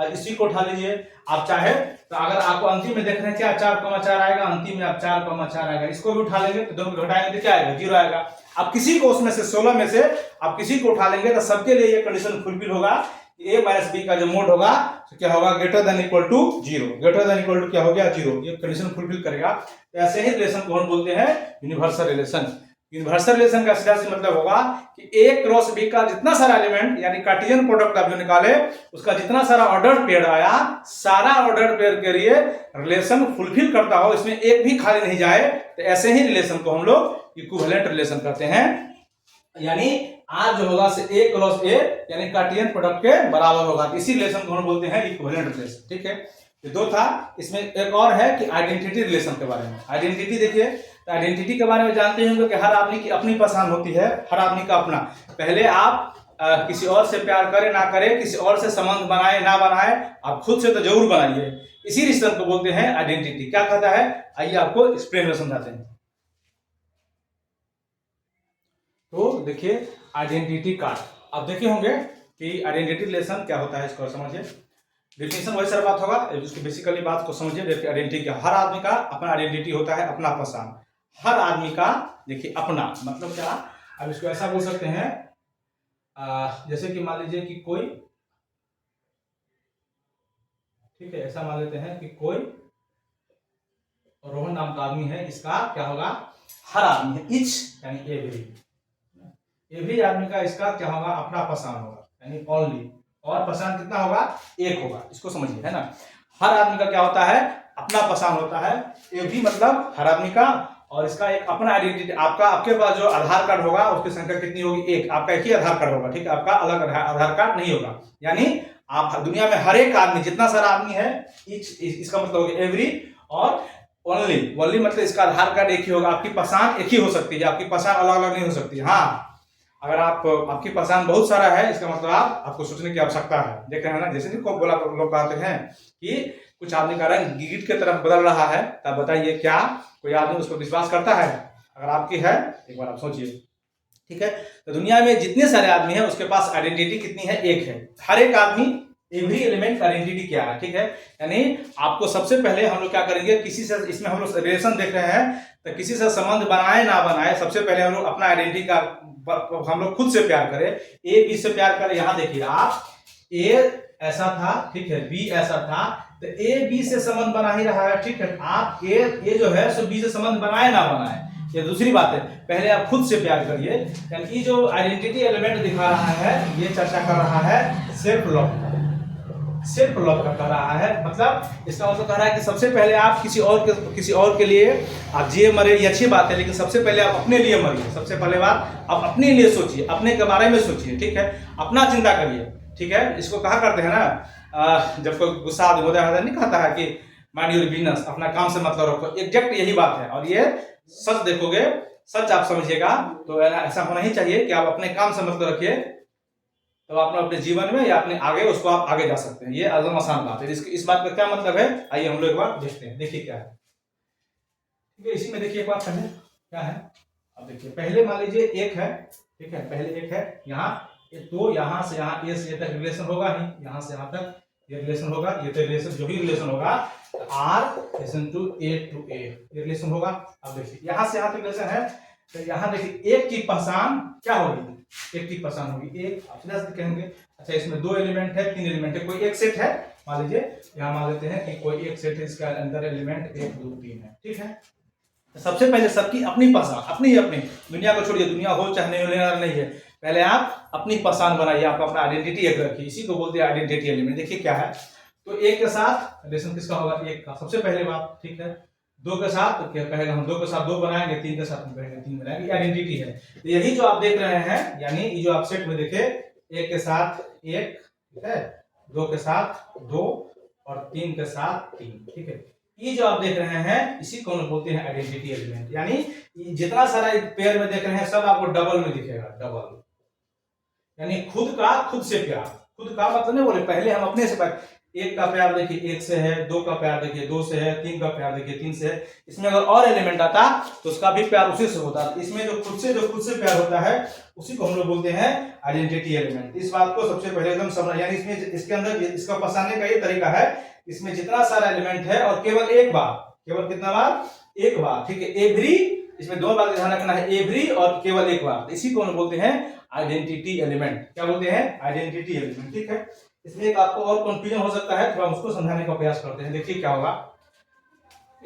इसी को उठा लीजिए आप चाहे तो। अगर आपको अंतिम में देख रहे हैं क्या 4,4 आएगा, अंतिम में आप 4,4 आएगा, इसको भी उठा लेंगे तो दोनों को घटाएंगे तो क्या आएगा, 0 आएगा। आप किसी को उसमें से 16 में से आप किसी को उठा लेंगे तो सबके लिए ये कंडीशन फुलफिल होगा। A माइनस बी का जो मोड होगा तो क्या होगा, greater than equal to 0, greater than equal to क्या हो गया 0, ये कंडीशन फुलफिल करेगा। तो ऐसे ही रिलेशन को हम बोलते हैं यूनिवर्सल रिलेशन। यूनिवर्सल रिलेशन का सीधा सी मतलब होगा कि A क्रॉस B का जितना सारा एलिमेंट यानी कार्टेशियन प्रोडक्ट आप जो निकाले उसका जितना सारा ऑर्डर पेयर आया, सारा ऑर्डर पेयर के लिए रिलेशन फुलफिल करता हो, इसमें एक भी खाली नहीं जाए, तो ऐसे ही रिलेशन को हम लोग इक्विवेलेंट रिलेशन कहते हैं। यानी R जो होगा से A क्रॉस A यानी कार्टेशियन प्रोडक्ट के बराबर होगा, इसी रिलेशन को हम बोलते हैं इक्विवेलेंट रिलेशन। ठीक है, ये दो था। इसमें एक और है कि आइडेंटिटी रिलेशन के बारे में। आइडेंटिटी देखिए, तो आइडेंटिटी के बारे में जानते होंगे कि हर आदमी की अपनी पहचान होती है, हर आदमी का अपना। पहले आप किसी और से प्यार करें ना करें, किसी और से संबंध बनाए ना बनाए, आप खुद से तो जरूर बनाइए, इसी रिश्ते को बोलते हैं आइडेंटिटी। क्या कहता है, आइए आपको एक्सप्लेन में समझाते हैं। तो देखिए आइडेंटिटी कार्ड, आप देखे होंगे कि आइडेंटिटी रिलेशन क्या होता है, इसको समझिए। डेफिनेशन वही सारा बात होगा, उसकी बेसिकली बात को समझिए। आइडेंटिटी क्या, हर आदमी का अपना आइडेंटिटी होता है, अपना पहचान। हर आदमी का देखिए अपना मतलब क्या, अब इसको ऐसा बोल सकते हैं जैसे कि मान लीजिए कि कोई, ठीक है, ऐसा मान लेते हैं कि कोई रोहन नाम का आदमी है, इसका क्या होगा, हर आदमी है, इच यानी एवरी आदमी का इसका क्या होगा, अपना पहचान होगा, यानी ओनली, और पहचान कितना होगा, एक होगा। इसको समझिए, है ना। हर आदमी का क्या होता है, अपना पहचान होता है। एवरी मतलब हर आदमी का, और इसका एक अपना आइडेंटिटी। आपके पास जो आधार कार्ड होगा उसकी संख्या कितनी होगी, एक। आपका एक ही आधार कार्ड होगा, ठीक है, आपका अलग आधार कार्ड नहीं होगा। यानी आप दुनिया में हर एक आदमी, जितना सारा आदमी है, इसका मतलब होगा एवरी, और ओनली मतलब इसका आधार कार्ड एक ही होगा। आपकी पहचान एक ही हो सकती है, आपकी पहचान अलग अलग नहीं हो सकती। हाँ, अगर आपकी पहचान बहुत सारा है, इसका मतलब आपको सोचने की आवश्यकता है। देख रहे हैं ना, जैसे नहीं बोला लोग कहते हैं कि कुछ आदमी का रंग गिरगिट की तरफ बदल रहा है, तब बताइए क्या कोई आदमी उस पर विश्वास करता है? अगर आपकी है, एक बार आप सोचिए। ठीक है, तो दुनिया में जितने सारे आदमी हैं उसके पास आइडेंटिटी कितनी है, एक है। हर एक आदमी, एवरी एलिमेंट आइडेंटिटी क्या है, ठीक है। यानी आपको सबसे पहले हम लोग क्या करेंगे, किसी से, इसमें हम लोग रिलेशन देख रहे हैं, तो किसी से संबंध बनाए ना बनाए, सबसे पहले हम लोग अपना आइडेंटिटी का, हम लोग खुद से प्यार करें, ए बी से प्यार करें। यहाँ देखिए आप, ए ऐसा था, ठीक है, बी ऐसा था, तो ए बी से संबंध बना ही रहा है, ठीक है। आप ए जो है सो बी से संबंध बनाए ना बनाए, ये दूसरी बात है। पहले आप खुद से प्यार करिए। यानी जो आइडेंटिटी एलिमेंट दिखा रहा है, ये चर्चा कर रहा है सेल्फ लव का कह रहा है। मतलब इसका मतलब कह रहा है कि सबसे पहले आप किसी और के लिए आप जिए मरे, ये अच्छी बात है, लेकिन सबसे पहले आप अपने लिए मरिए। सबसे पहले बात आप अपने लिए सोचिए, अपने के बारे में सोचिए, ठीक है, अपना चिंता करिए, ठीक है। इसको कहा करते हैं ना, जब कोई गुस्सा होता है नहीं कहता है कि माइंड योर बिजनेस, अपना काम से मतलब रखो। एग्जैक्ट यही बात है, और ये सच देखोगे, सच आप समझिएगा, तो ऐसा होना ही चाहिए कि आप अपने काम से मतलब रखिए, तो आप अपने जीवन में या अपने आगे उसको आप आगे जा सकते हैं। ये आजम आसान बात है। इस बात का क्या मतलब है, आइए हम लोग एक बार देखते हैं। देखिए क्या है, ठीक है, इसी में देखिए एक बात पहले क्या है। अब देखिए पहले मान लीजिए एक है, ठीक है, पहले एक है, यहाँ तो यहाँ से यहाँ ए से ए तक रिलेशन होगा ही, यहाँ से यहाँ तक ये रिलेशन होगा। ये तो रिलेशन, जो भी रिलेशन होगा, आर रिलेशन टू ए ये रिलेशन होगा। अब देखिए यहाँ से यहाँ तक रिलेशन है, तो यहाँ देखिए एक की पहचान क्या होगी, एक की पहचान होगी, एक आप सीधा कहेंगे। अच्छा, इसमें दो एलिमेंट है, तीन एलिमेंट है, कोई एक सेट है, मान लीजिए यहाँ मान लेते हैं कि कोई एक सेट है, इसके अंदर एलिमेंट 1 2 3 है, ठीक है। तो सबसे पहले सबकी अपनी पहचान, अपनी दुनिया को छोड़िए, दुनिया हो चाहे नहीं हो, लेना नहीं है। पहले आप अपनी पहचान बनाइए, आप अपना आइडेंटिटी एक रखिए, इसी को बोलते हैं आइडेंटिटी एलिमेंट। देखिए क्या है, तो एक के साथ रिलेशन किसका होगा, एक का, सबसे पहले बात, ठीक है। दो के साथ तो क्या कहेगा, हम दो के साथ दो बनाएंगे, तीन के साथ हम कहेंगे तीन बनाएंगे, आइडेंटिटी है। तो यही जो आप देख रहे हैं, यानी ये जो आप सेट में देखे, एक के साथ एक, ठीक है, दो के साथ दो, और तीन के साथ तीन, ठीक है। ये जो आप देख रहे हैं, इसी को हम बोलते हैं आइडेंटिटी एलिमेंट। यानी जितना सारा पेयर में देख रहे हैं, सब आपको डबल में दिखेगा, डबल, यानी खुद का खुद से प्यार। खुद का मतलब नहीं बोले, पहले हम अपने से प्यार, एक का प्यार देखिए एक से है, दो का प्यार देखिए दो से है, तीन का प्यार देखिए तीन से है। इसमें अगर और एलिमेंट आता तो उसका भी प्यार उसी से होता है। इसमें जो खुद से प्यार होता है, उसी को हम लोग बोलते हैं आइडेंटिटी एलिमेंट। इस बात को सबसे पहले एकदम समझ, यानी इसमें इसके अंदर इसका पहचानने का ये तरीका है, इसमें जितना सारा एलिमेंट है और केवल एक बार, केवल कितना बार, एक बार, ठीक है। एवरी, इसमें दो बार ध्यान रखना है, एवरी और केवल एक बार, इसी को हम बोलते हैं आइडेंटिटी एलिमेंट। क्या बोलते हैं, आइडेंटिटी एलिमेंट, ठीक है। इसमें एक आपको और कंफ्यूजन हो सकता है, तो हम उसको समझाने का प्रयास करते हैं। देखिए क्या होगा,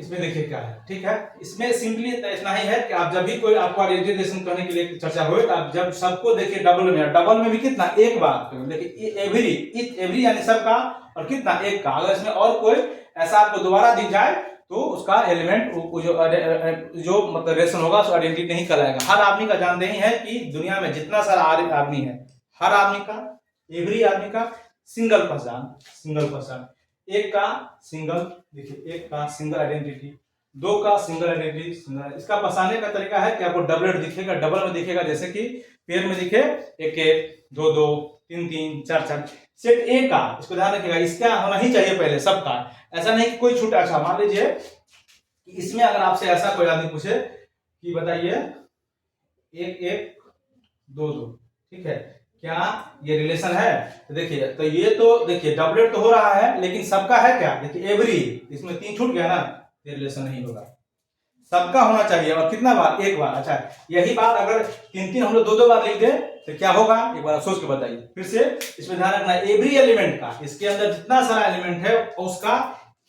इसमें देखिए क्या है, ठीक है। इसमें सिंपली इतना ही है कि आप जब भी कोई आपको आइडेंटिफिकेशन करने के लिए चर्चा हो, तो आप जब सबको देखिए डबल में भी कितना, एक बार देखिए एवरी यानी सबका, और कितना, एक का। अगर इसमें और कोई ऐसा आपको दोबारा दिख जाए तो उसका एलिमेंट जो मतलब रेशन होगा उसको आइडेंटिटी नहीं कहलाएगा। हर आदमी का जानते ही है कि दुनिया में जितना सारा आदमी है, हर आदमी का, एवरी आदमी का सिंगल पहचान, एक का सिंगल, देखिए एक का सिंगल आइडेंटिटी, दो का सिंगल आइडेंटिटी सिंगल। इसका पहचानने का तरीका है कि आपको डबलेट दिखेगा, डबल में दिखेगा, जैसे कि पेयर में दिखे एक एक, दो दो, तीन तीन, चार चार। सेट ए का, इसको ध्यान रखिएगा, इसका होना ही चाहिए पहले सबका, ऐसा नहीं कि कोई छूटा। अच्छा मान लीजिए कि इसमें अगर आपसे ऐसा कोई आदमी पूछे कि बताइए एक एक, दो दो, ठीक है, क्या ये रिलेशन है? तो देखिए, तो ये तो देखिए डबलेट तो हो रहा है, लेकिन सबका है क्या, देखिए एवरी, इसमें तीन छूट गया ना, ये रिलेशन नहीं होगा। सबका होना चाहिए, और कितना बार, एक बार। अच्छा यही बात अगर तीन तीन हम लोग दो दो बार लिख दे तो क्या होगा, एक बार सोच के बताइए फिर से। इसमें ध्यान रखना, एवरी एलिमेंट का, इसके अंदर जितना सारा एलिमेंट है उसका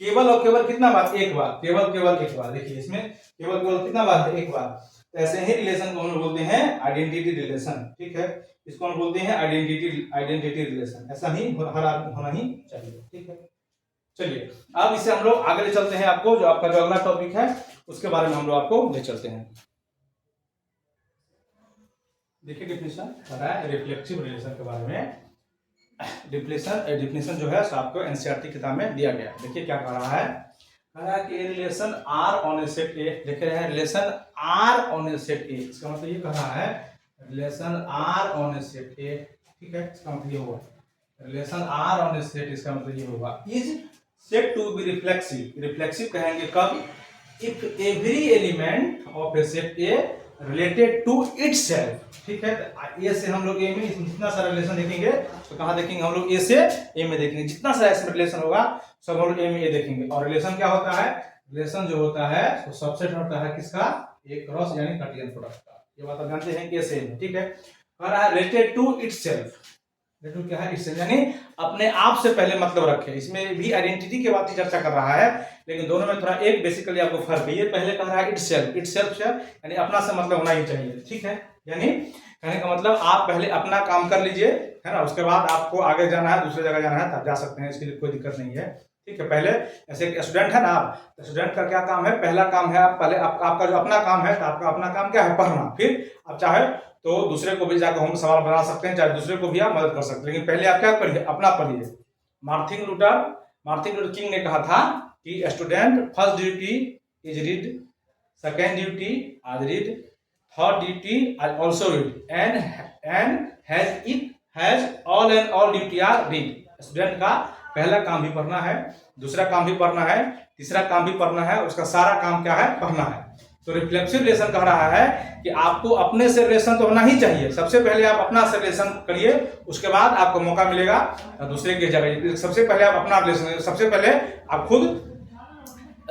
केवल और केवल कितना बार, एक बार, केवल एक बार। देखिए इसमें केवल कितना बार है, एक बार। तो ऐसे ही रिलेशन को हम बोलते हैं आइडेंटिटी रिलेशन, ठीक है, इसको हम बोलते हैं आइडेंटिटी रिलेशन। ऐसा ही हर आदमी होना ही चाहिए, ठीक है। चलिए अब इससे हम लोग आगे ले चलते हैं, आपको जो आपका जो अगला टॉपिक है उसके बारे में हम लोग आपको ले चलते हैं। देखिए डिफिनेशन कर रहा है रिफ्लेक्सिव रिलेशन के बारे में। डिफिनेशन जो है आपको एनसीईआरटी किताब में दिया गया। देखिए क्या कह रहा है कि relation R on A set A, देख रहे हैं relation R on A set A, इसका मतलब ये कह रहा है relation R on A set A, ठीक है, इसका मतलब ये होगा relation R on A set, इसका मतलब ये होगा is set to be reflexive कहेंगे कब, if every element of A set A related to itself, ठीक है। ए से हम लोग ए में जितना सारा रिलेशन देखेंगे तो कहाँ देखेंगे हम लोग, ए से ए में देखेंगे, जितना सारा इसमें रिलेशन होगा सब हम लोग ए में ए देखेंगे। और रिलेशन क्या होता है, रिलेशन जो होता है वो सबसेट होता है किसका, ए क्रॉस यानी कार्टेशियन प्रोडक्ट का। ये बात आप जानते हैं कि ए से ए, ठीक है। कह रहा है रिलेटेड टू इटसेल्फ, रिलेटेड क्या है, इससे यानी अपने आप से पहले मतलब रखे। इसमें भी आइडेंटिटी के बात ही चर्चा कर रहा है, लेकिन दोनों में थोड़ा एक बेसिकली आपको फर्क है। ये पहले कह रहा है इटसेल्फ यानी अपना से मतलब होना ही चाहिए, ठीक है। यानी कहने का मतलब आप पहले अपना काम कर लीजिए, है ना, उसके बाद आपको आगे जाना है, दूसरी जगह जाना है तो आप जा सकते हैं, इसके लिए कोई दिक्कत नहीं है, ठीक है। पहले ऐसे स्टूडेंट है ना आप, तो स्टूडेंट का क्या काम है, पहला काम है आप पहले आपका जो अपना काम है, तो आपका अपना काम क्या है, पढ़ना। फिर आप चाहे तो दूसरे को भी जाकर हम सवाल बना सकते हैं, चाहे दूसरे को भी आप मदद कर सकते हैं, लेकिन पहले आप क्या करिए, अपना पढ़िए। मार्टिन लूथर किंग ने कहा था कि student first duty is read, second duty आज रीड, थर्ड ड्यूटी आज also read, and has all duty are read. Student का पहला काम भी पढ़ना है, दूसरा काम भी पढ़ना है, तीसरा काम भी पढ़ना है, उसका सारा काम क्या है, पढ़ना है। तो रिफ्लेक्सिव रिलेशन कह रहा है कि आपको अपने से रिलेशन तो होना ही चाहिए, सबसे पहले आप अपना से रिलेशन करिए, उसके बाद आपको मौका मिलेगा दूसरे की जगह। सबसे पहले आप अपना रिलेशन, सबसे पहले आप खुद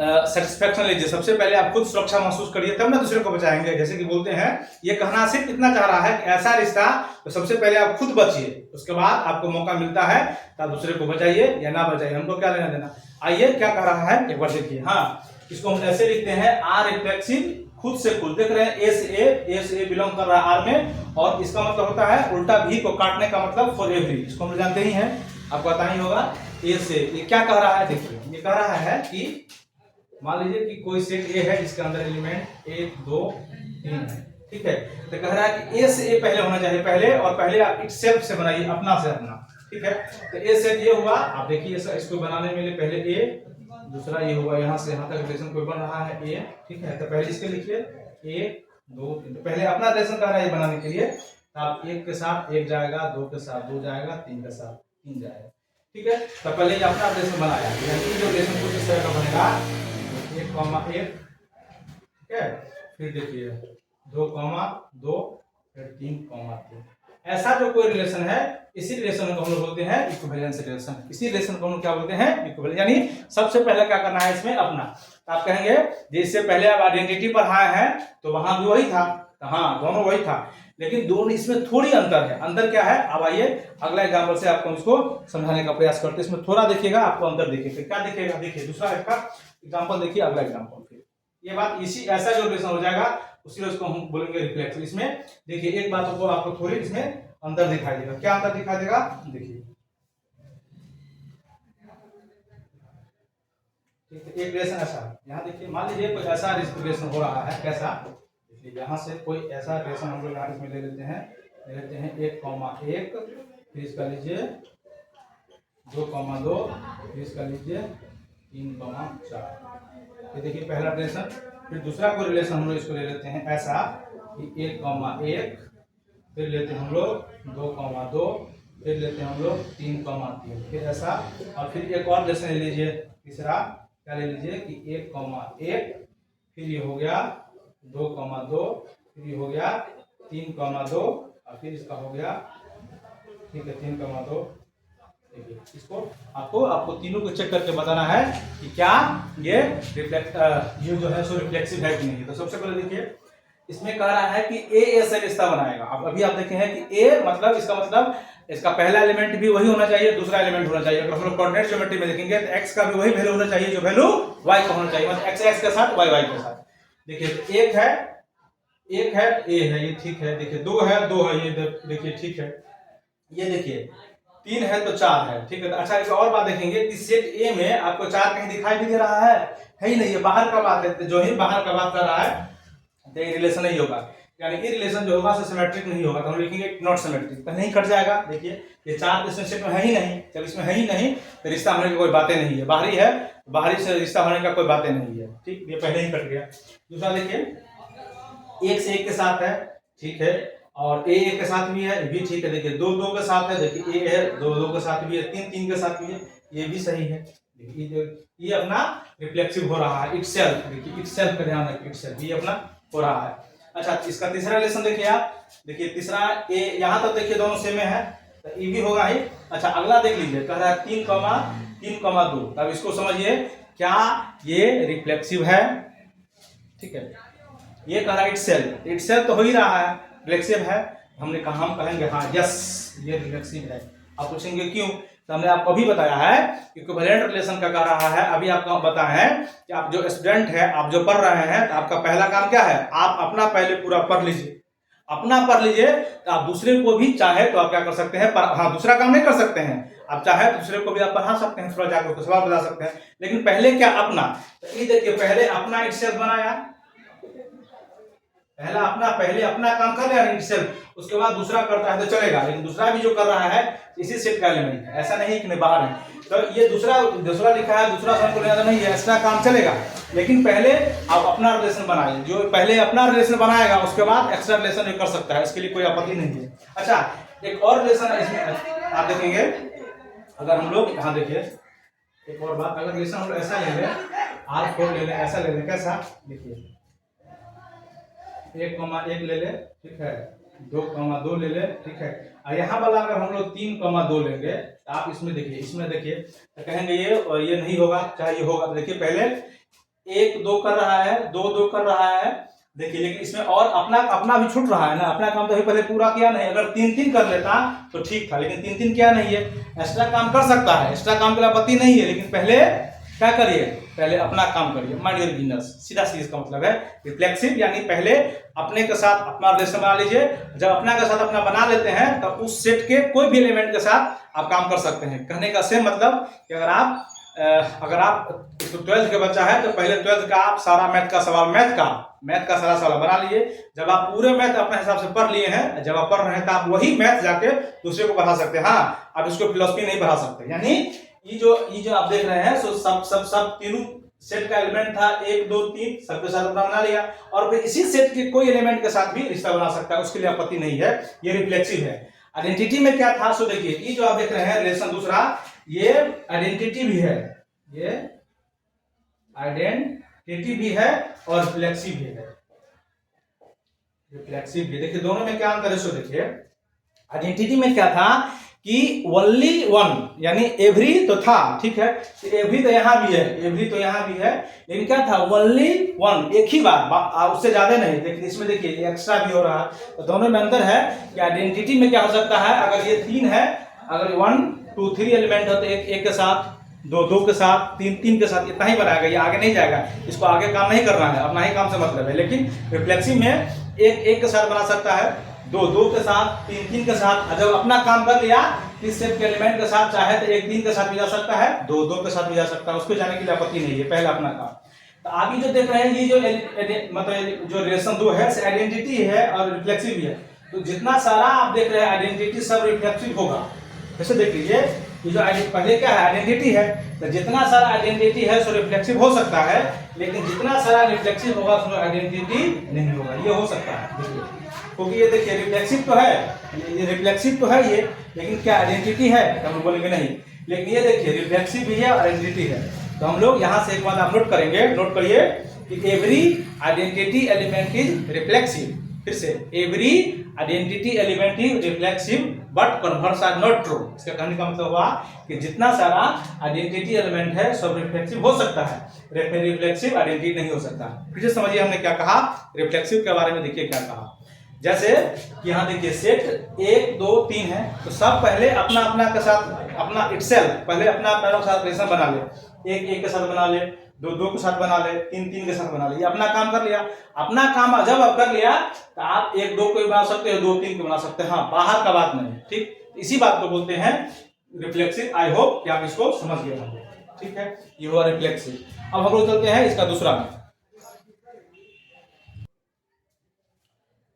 सेटिस्फेक्शन लीजिए, सबसे पहले आप खुद सुरक्षा महसूस करिए, तब ना दूसरे को बचाएंगे। जैसे कि बोलते हैं, ये कहना सिर्फ इतना चाह रहा है कि ऐसा रिश्ता तो सबसे पहले आप खुद बचिए, उसके बाद आपको मौका मिलता है तो दूसरे को बचाइए या ना बचाइए, हमको क्या लेना देना। आइए क्या कह रहा है एक बार देखिए। हाँ, इसको हम ऐसे लिखते हैं आर रिफ्लेक्सिव, खुद से खुद, देख रहे हैं ए से ए बिलोंग कर रहा है आर में, और इसका मतलब होता है उल्टा भी को काटने का मतलब फॉर एवरी, इसको हम जानते ही हैं, आपको पता ही होगा। ए से ये क्या कह रहा है, देखिए ये कह रहा है कि मान लीजिए कि कोई सेट ए है जिसके अंदर एलिमेंट 1 2 3 है, ठीक है। तो कह रहा है कि ए से ए पहले होना चाहिए, पहले, और पहले आप इटसेल्फ से बनाइए, अपना से अपना, ठीक है। तो ए सेट ये हुआ, आप देखिए इसको बनाने में पहले ए, दूसरा ये हुआ, यहाँ से यहाँ तक रिलेशन कोई बन रहा है ए, ठीक है। तो पहले इसके लिखिए 1 2 3, तो पहले अपना रिलेशन कह रहा है बनाने के लिए, तो आप 1 के साथ 1 जाएगा, 2 के साथ 2 जाएगा, 3 के साथ 3 जाएगा, ठीक है। तो पहले ये अपना रिलेशन बनाया, यानी जो रिलेशन कुछ इस तरह का बनेगा 1,1, ठीक है। फिर देखिए 2,2, फिर 3,2। ऐसा जो कोई रिलेशन है, इसी रिलेशन को हम लोग बोलते हैं इक्विवेलेंस रिलेशन। इसी रिलेशन को हम क्या बोलते हैं, इक्विवेलेंस। यानी सबसे पहले क्या करना है इसमें, अपना। तो आप कहेंगे जिससे पहले आप आइडेंटिटी पढ़ाए हैं तो वहां भी वही था, हाँ दोनों वही था, लेकिन दोनों इसमें थोड़ी अंतर है। अंतर क्या है, अब आइए अगला एग्जाम्पल से आपको इसको समझाने का प्रयास करते हैं। इसमें थोड़ा देखिएगा, आपको अंतर देखिए क्या दिखेगा। देखिए दूसरा इसका एग्जाम्पल देखिए, अगला एग्जाम्पल। फिर ये बात इसी ऐसा जो रिलेशन हो जाएगा उसी उसको हम बोलेंगे रिफ्लेक्स। इसमें देखिए एक बात को आपको थोड़ी इसमें अंतर दिखाई देगा। क्या अंतर दिखाई देगा, देखिए एक रिलेशन ऐसा, यहाँ देखिए मान लीजिए कोई ऐसा रिलेशन हो रहा है, कैसा, देखिए यहाँ से कोई ऐसा रिलेशन हम लोग यहाँ इसमें ले लेते हैं 1,1, फिर इसका लीजिए 2,2, फिर इसका लीजिए 3,4। ये देखिए पहला रिलेशन। फिर दूसरा कोई रिलेशन हम लोग इसको ले लेते हैं ऐसा कि 1,1, फिर लेते हैं हम लोग 2,2, फिर लेते हैं हम लोग 3,3, फिर ऐसा। और फिर एक और रिलेशन ले लीजिए तीसरा, क्या ले लीजिए कि 1,1, फिर ये हो गया 2,2, फिर ये हो गया 3,2, और फिर इसका हो गया, ठीक है 3,2। देखिए इसको आपको तीनों को चेक करके बताना है कि क्या ये ये जो है सो रिफ्लेक्सिव है कि नहीं। तो सबसे पहले देखिए इसमें कह रहा है कि ए से रिश्ता बनाएगा। अब अभी आप देखे हैं कि ए मतलब इसका पहला एलिमेंट भी वही होना चाहिए, दूसरा एलिमेंट होना चाहिए। अगर हम लोग कोऑर्डिनेट ज्योमेट्री में देखेंगे तो एक्स का भी वही वैल्यू होना चाहिए जो वैल्यू वाई का होना चाहिए, मतलब एक्स एक्स के साथ वाई वाई के साथ। देखिए एक है ए है, ये ठीक है। देखिए 2 है, ये देखिए ठीक है। ये देखिए 3 है तो 4 है, ठीक है। तो अच्छा एक और बात देखेंगे कि सेट ए में आपको 4 कहीं दिखाई भी दे रहा है ही नहीं, ये बाहर का बात है। जो ही बाहर का बात कर रहा है तो ये रिलेशन नहीं होगा, यानी ये रिलेशन जो होगा सिमेट्रिक नहीं होगा। तो हम लिखेंगे नॉट सिमेट्रिक, पहले ही कट जाएगा। देखिए ये 4 रिलेशनशिप में है ही नहीं, जब इसमें है ही नहीं तो रिश्ता होने की कोई बातें नहीं है। बाहरी है, बाहरी से रिश्ता होने का कोई बातें नहीं है, ठीक, ये पहले ही कट गया। दूसरा देखिए 1 से 1 के साथ है, ठीक है, और ए के साथ भी है, ये भी ठीक है। देखिए 2 के साथ है, देखिए ए है, 2 के साथ भी है, 3 के साथ भी है, ये भी सही है। देखिए ये अपना रिफ्लेक्सिव हो रहा है इटसेल्फ। देखिए इटसेल्फ का ध्यान रखिए, इटसेल्फ ये अपना हो रहा है। अच्छा इसका तीसरा रिलेशन देखिए आप, देखिए तीसरा ए यहाँ तक देखिए दोनों सेम है तो ये भी होगा ही। अच्छा अगला देख लीजिए, कह रहा है 3,2। तब इसको समझिए क्या ये रिफ्लेक्सिव है, ठीक है। ये कह रहा है इटसेल्फ तो हो ही रहा है, रिफ्लेक्सिव है। हमने कहा, हम कहेंगे हाँ यस ये रिफ्लेक्सिव है। आप पूछेंगे क्यों, तो हमने आपको अभी बताया है इक्विवेलेंट रिलेशन का कह रहा है। अभी आपको बताया है कि आप जो स्टूडेंट है, आप जो पढ़ रहे हैं, तो आपका पहला काम क्या है, आप अपना पहले पूरा पढ़ लीजिए। अपना पढ़ लीजिए तो आप दूसरे को भी चाहे तो आप क्या कर सकते हैं, हाँ दूसरा काम नहीं कर सकते हैं, आप चाहे दूसरे को भी आप पढ़ा सकते हैं, थोड़ा जाकर सवाल बता सकते हैं। लेकिन पहले क्या अपना, तो ये देखिए पहले अपना इटसेल्फ बनाया, पहले अपना काम कर रहा है इटसेल्फ, उसके बाद दूसरा करता है तो चलेगा। लेकिन दूसरा भी जो कर रहा है इसी सेट का एलिमेंट है, ऐसा नहीं कि बाहर है। तो ये दूसरा लिखा है, दूसरा हमको लेना नहीं है, एक्स्ट्रा काम चलेगा। लेकिन पहले आप अपना रिलेशन बनाइए, जो पहले अपना रिलेशन बनाएगा उसके बाद एक्स्ट्रा रिलेशन भी कर सकता है, इसके लिए कोई आपत्ति नहीं है। अच्छा एक और रिलेशन इसमें आप देखेंगे, अगर हम लोग यहाँ देखिए एक और बात, अगर रिलेशन हम लोग ऐसा ले लें, R4 ले लें, ऐसा ले लें, कैसा, देखिए 1,1 ले ले, ठीक है, 2,2 ले ले, ठीक है। और यहाँ वाला अगर हम लोग 3,2 लेंगे तो आप इसमें देखिए तो कहेंगे ये नहीं होगा, चाहे ये होगा। देखिए पहले 1,2 कर रहा है, 2,2 कर रहा है, देखिए। लेकिन इसमें और अपना भी छूट रहा है ना, अपना काम तो अभी पहले पूरा किया नहीं। अगर 3,3 कर लेता तो ठीक था, लेकिन 3,3 क्या नहीं है, एक्स्ट्रा काम कर सकता है, एक्स्ट्रा काम के लिए आपत्ति नहीं है। लेकिन पहले क्या करिए, पहले अपना काम करिए। माय डियर बिगिनर्स, सीधा इसका मतलब है रिफ्लेक्सिव, यानी पहले अपने के साथ अपना रिलेशन बना लीजिए। जब अपना के साथ अपना बना लेते हैं तो उस सेट के कोई भी एलिमेंट के साथ आप काम कर सकते हैं। कहने का सेम मतलब कि अगर आप 12th के बच्चा है तो पहले 12th का आप सारा मैथ का सारा सवाल बना लिए। जब आप पूरे मैथ अपने हिसाब से पढ़ लिए हैं, जब आप पढ़ रहे हैं तो आप वही मैथ जाके दूसरे को पढ़ा सकते हैं। हाँ आप इसको फिलोसफी नहीं पढ़ा सकते। यानी ये जो आप देख रहे हैं सो सब तीनों सेट का एलिमेंट था, 1 2 3 सबके साथ अपना बना लिया, और फिर इसी सेट के कोई एलिमेंट के साथ भी रिश्ता बना सकता है, उसके लिए आपत्ति नहीं है, ये रिफ्लेक्सिव है। आइडेंटिटी में क्या था, सो देखिए ये जो आप देख रहे हैं रिलेशन दूसरा, ये आइडेंटिटी भी है, ये आइडेंटिटी भी है और रिफ्लेक्सिव भी है। देखिए दोनों में क्या अंतर है, सो देखिए आइडेंटिटी में क्या था कि ओनली वन, यानी एवरी तो था, ठीक है, एवरी तो यहाँ भी है, एवरी तो यहाँ भी है, लेकिन क्या था, ओनली वन, एक ही बार, उससे ज्यादा नहीं। लेकिन इसमें देखिए एक्स्ट्रा भी हो रहा है, तो दोनों में अंतर है कि आइडेंटिटी में क्या हो सकता है, अगर ये 3 है, अगर 1 2 3 एलिमेंट हो तो एक के साथ, दो के साथ, तीन के साथ, इतना ही बनाएगा, ये आगे नहीं जाएगा, इसको आगे काम नहीं करना है, अपना ही काम से मतलब है। लेकिन रिफ्लेक्सिव में एक के साथ बना सकता है, दो के साथ, तीन के साथ, जब अपना काम कर लिया इस सेट के एलिमेंट के साथ, चाहे तो एक 3 के साथ भी जा सकता है, दो के साथ भी जा सकता है, उसको जाने की आपत्ति नहीं है, पहला अपना काम। तो आगे जो देख रहे हैं ये जो मतलब जो रिलेशन 2 है आइडेंटिटी है और रिफ्लेक्सिव भी है, तो जितना सारा आप देख रहे हैं आइडेंटिटी सब रिफ्लेक्सिव होगा। जैसे देख लीजिए ये जो पहले क्या है, आइडेंटिटी है, तो जितना सारा आइडेंटिटी है सो रिफ्लेक्सिव हो सकता है, लेकिन जितना सारा रिफ्लेक्सिव होगा उसमें आइडेंटिटी नहीं होगा, ये हो सकता है, क्योंकि ये देखिए रिफ्लेक्सिव तो है, ये रिफ्लेक्सिव तो है ये, लेकिन क्या आइडेंटिटी है, हम बोलेंगे नहीं। लेकिन ये देखिए रिफ्लेक्सिव भी है और आइडेंटिटी है, तो हम लोग यहाँ से एक बात आप नोट करेंगे, नोट करिए कि every identity element is reflexive. फिर से, every identity element is reflexive but converse are not true. इसका कहने का मतलब हुआ कि जितना सारा आइडेंटिटी एलिमेंट है सब रिफ्लेक्सिव हो सकता है, रिफ्लेक्सिव आइडेंटिटी नहीं हो सकता। फिर से समझिए हमने क्या कहा, रिफ्लेक्सिव के बारे में देखिए क्या कहा। जैसे यहाँ देखिए सेट 1 2 3 है, तो सब पहले अपना अपना के साथ, अपना इटसेल्फ पहले अपना अपना के साथ रिलेशन बना ले, एक के साथ बना ले, दो के साथ बना ले, तीन के साथ बना ले, ये अपना काम कर लिया। अपना काम जब आप कर लिया तो आप 1 2 को बना सकते हो, 2 3 को बना सकते हैं, हाँ, बाहर का बात नहीं, ठीक। इसी बात को बोलते हैं रिफ्लेक्सिव। आई होप कि आप इसको समझ गए होंगे, ठीक है, ये हुआ रिफ्लेक्सिव। अब हम लोग चलते हैं इसका दूसरा में।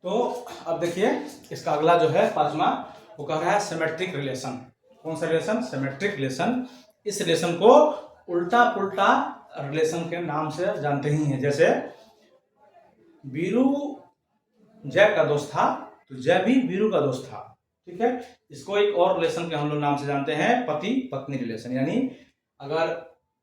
तो अब देखिए इसका अगला जो है 5वां, वो कह रहा है सिमेट्रिक रिलेशन। कौन सा रिलेशन, सिमेट्रिक रिलेशन। इस रिलेशन को उल्टा पुल्टा रिलेशन के नाम से जानते ही हैं। जैसे वीरू जय का दोस्त था तो जय भी वीरू का दोस्त था, ठीक है। इसको एक और रिलेशन के हम लोग नाम से जानते हैं पति पत्नी रिलेशन, यानी अगर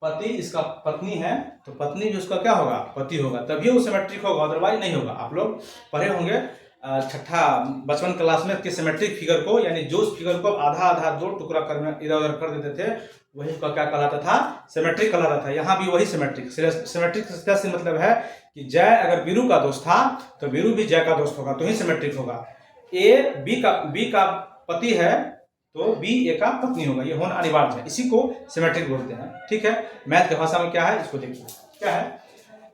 पति इसका पत्नी है तो पत्नी भी उसका क्या होगा, पति होगा, तभी वो सिमेट्रिक होगा, अदरवाइज नहीं होगा। आप लोग पढ़े होंगे छठा बचपन क्लास में कि सिमेट्रिक फिगर को, यानी जो फिगर को आधा आधा 2 टुकड़ा कर इधर उधर कर देते थे वही का क्या कहलाता था, सिमेट्रिक कहलाता था। यहाँ भी वही सिमेट्रिक से मतलब है कि जय अगर वीरू का दोस्त था तो वीरू भी जय का दोस्त होगा, तो ही सिमेट्रिक होगा। ए बी का पति है तो बी ए का पत्नी होगा, ये होना अनिवार्य है, इसी को सिमेट्रिक बोलते हैं, ठीक है। मैथ की भाषा में क्या है इसको देखिए, क्या है,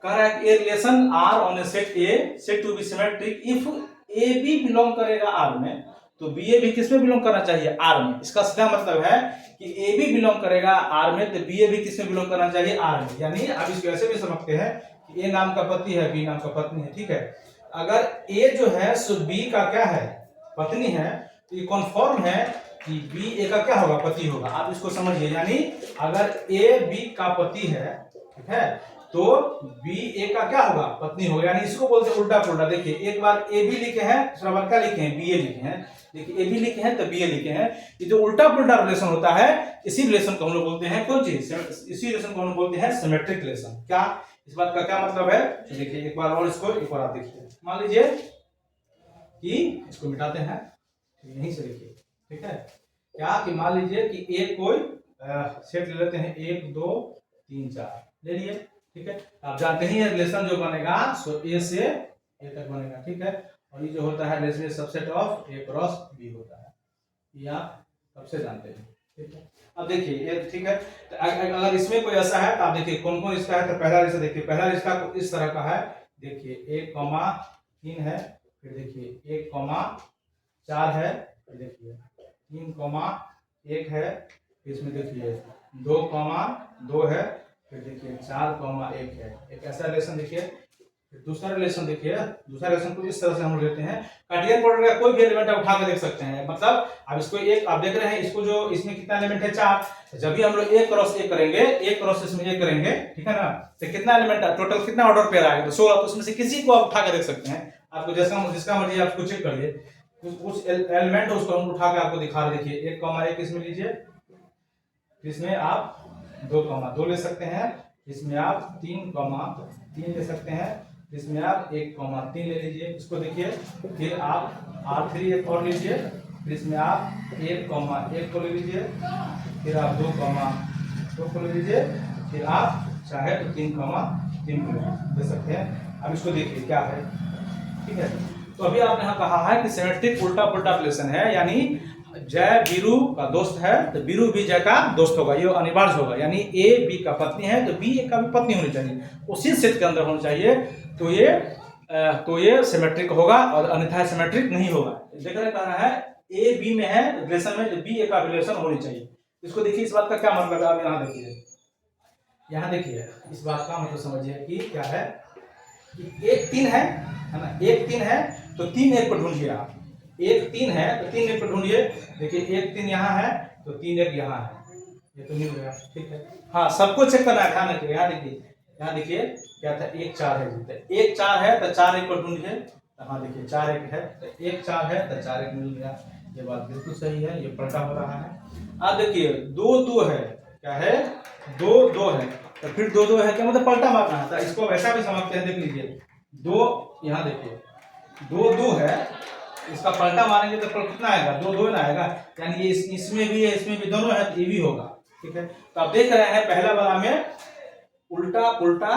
कह रहा है कि a relation R on A set A set to be symmetric if A B belong करेगा आर में, तो बी ए भी किस में बिलोंग करना चाहिए, आर में। इसका सीधा मतलब है कि ए बी बिलोंग करेगा आर में तो बी ए भी किस में बिलोंग करना चाहिए, आर में। यानी आप इसको ऐसे भी समझते हैं कि ए नाम का पति है, बी नाम का पत्नी है, ठीक है। अगर ए जो है सो बी का क्या है, पत्नी है, तो ये कन्फर्म है कि बी ए का क्या होगा, पति होगा। आप इसको समझिए, यानी अगर ए बी का पति है, ठीक है, तो बी ए का क्या होगा, पत्नी होगा। यानी इसको बोलते हैं उल्टा पुल्टा। देखिए एक बार ए बी लिखे हैं, दूसरा बार क्या लिखे हैं, बी ए लिखे हैं। देखिए ए बी लिखे हैं तो बी ए लिखे हैं। ये जो उल्टा पुल्टा रिलेशन होता है, इसी रिलेशन को हम लोग बोलते हैं कौन चीज, इसी रिलेशन को हम लोग बोलते हैं सिमेट्रिक रिलेशन। क्या इस बात का क्या मतलब है, तो देखिए एक बार और इसको एक बार आप देखिए। मान लीजिए कि इसको मिटाते हैं, यहीं से देखिए, ठीक है। क्या कि मान लीजिए कि एक कोई सेट ले लेते हैं, 1 2 3 4 ले लिए, ठीक है। आप जानते ही हैं रिलेशन जो बनेगा सो ए से ए तक बनेगा, ठीक है। और ये जो होता है relation subset of A cross B होता है, ये आप सबसे जानते हैं, ठीक है। अब देखिए ये ठीक है, तो अगर इसमें कोई ऐसा है तो आप देखिए कौन कौन रिश्ता है। तो पहला रिश्ता देखिए, पहला रिश्ता इस तरह का है, देखिए 1,3 है, फिर देखिए 1,4 है, फिर देखिए 3,1 है, इसमें देखिए 2,2 है, फिर देखिए 4,1 है। एक ऐसा रिलेशन देखिए। फिर दूसरा रिलेशन देखिए, दूसरा रिलेशन को इस तरह से हम लोग लेते हैं, कार्टियन प्रोडक्ट का कोई भी एलिमेंट आप उठा के देख सकते हैं। मतलब अब इसको एक आप देख रहे हैं, इसको जो इसमें कितना एलिमेंट है 4, जब भी हम लोग एक क्रॉस एक करेंगे, एक क्रॉस इसमें एक करेंगे, ठीक है ना, तो कितना एलिमेंट टोटल कितना ऑर्डर पेयर आएगा, तो 16। तो उसमें से किसी को आप उठा के देख सकते हैं, आपको जैसा जिसका मर्जी आप चेक करिए, कुछ एलिमेंट उसको हम उठा के आपको दिखा रहे। देखिए 1,1 इसमें लीजिए, इसमें आप 2,2 ले सकते हैं, इसमें आप 3,3 ले सकते हैं, इसमें आप 1,3 ले लीजिए, इसको देखिए। फिर आप R3 एक और लीजिए, फिर इसमें आप 1,1 को ले लीजिए, फिर आप 2,2 को ले लीजिए, फिर आप चाहे तो 3,3 को ले सकते हैं। अब इसको देखिए क्या है, ठीक है। तो अभी आपने यहाँ कहा है कि सिमेट्रिक उल्टा पुल्टा रिलेशन है, यानी जय वीरू का दोस्त है तो वीरू भी जय का दोस्त होगा, ये अनिवार्य होगा। यानी ए बी का पत्नी है तो बी ए का भी पत्नी होनी चाहिए, उसी सेट के अंदर होनी चाहिए, तो ये सिमेट्रिक होगा, और अन्यथा सिमेट्रिक नहीं होगा। देख रहे कह रहा है ए बी में है रिलेशन में, तो बी ए का रिलेशन होनी चाहिए। इसको देखिए, इस बात का क्या मतलब है, आप यहाँ देखिए, यहाँ देखिए, इस बात का मतलब समझिए कि क्या है कि 1 3 है ना, 1 3 है तो 3 1 को ढूंढिए आप, 1 3 है तो 3 1 को ढूंढिए। देखिए 1 3 यहाँ है तो 3 1 यहाँ है, ये तो नहीं हो गया, ठीक है। हाँ, सबको चेक करना है, ध्यान रखिए। यहाँ देखिए क्या था, 1 4 है, 1 4 है तो 4 1 को ढूंढिए। हाँ देखिए 4 1 है तो 1 4 है तो 4 1 मिल गया, ये बात बिल्कुल सही है, ये पलटा हो रहा है। अब देखिए 2 2 है, क्या है, 2 2 है, तो फिर 2 2 है क्या मतलब पलटा मारना है। तो इसको वैसा भी समझते हैं, देख लीजिए 2, यहाँ देखिए 2 2 है, इसका पलटा मारेंगे तो कितना आएगा, 2 2 ना आएगा, यानी ये इसमें भी है इसमें भी, दोनों है तो ये भी होगा, ठीक है। तो आप देख रहे हैं पहला वाला में उल्टा पुल्टा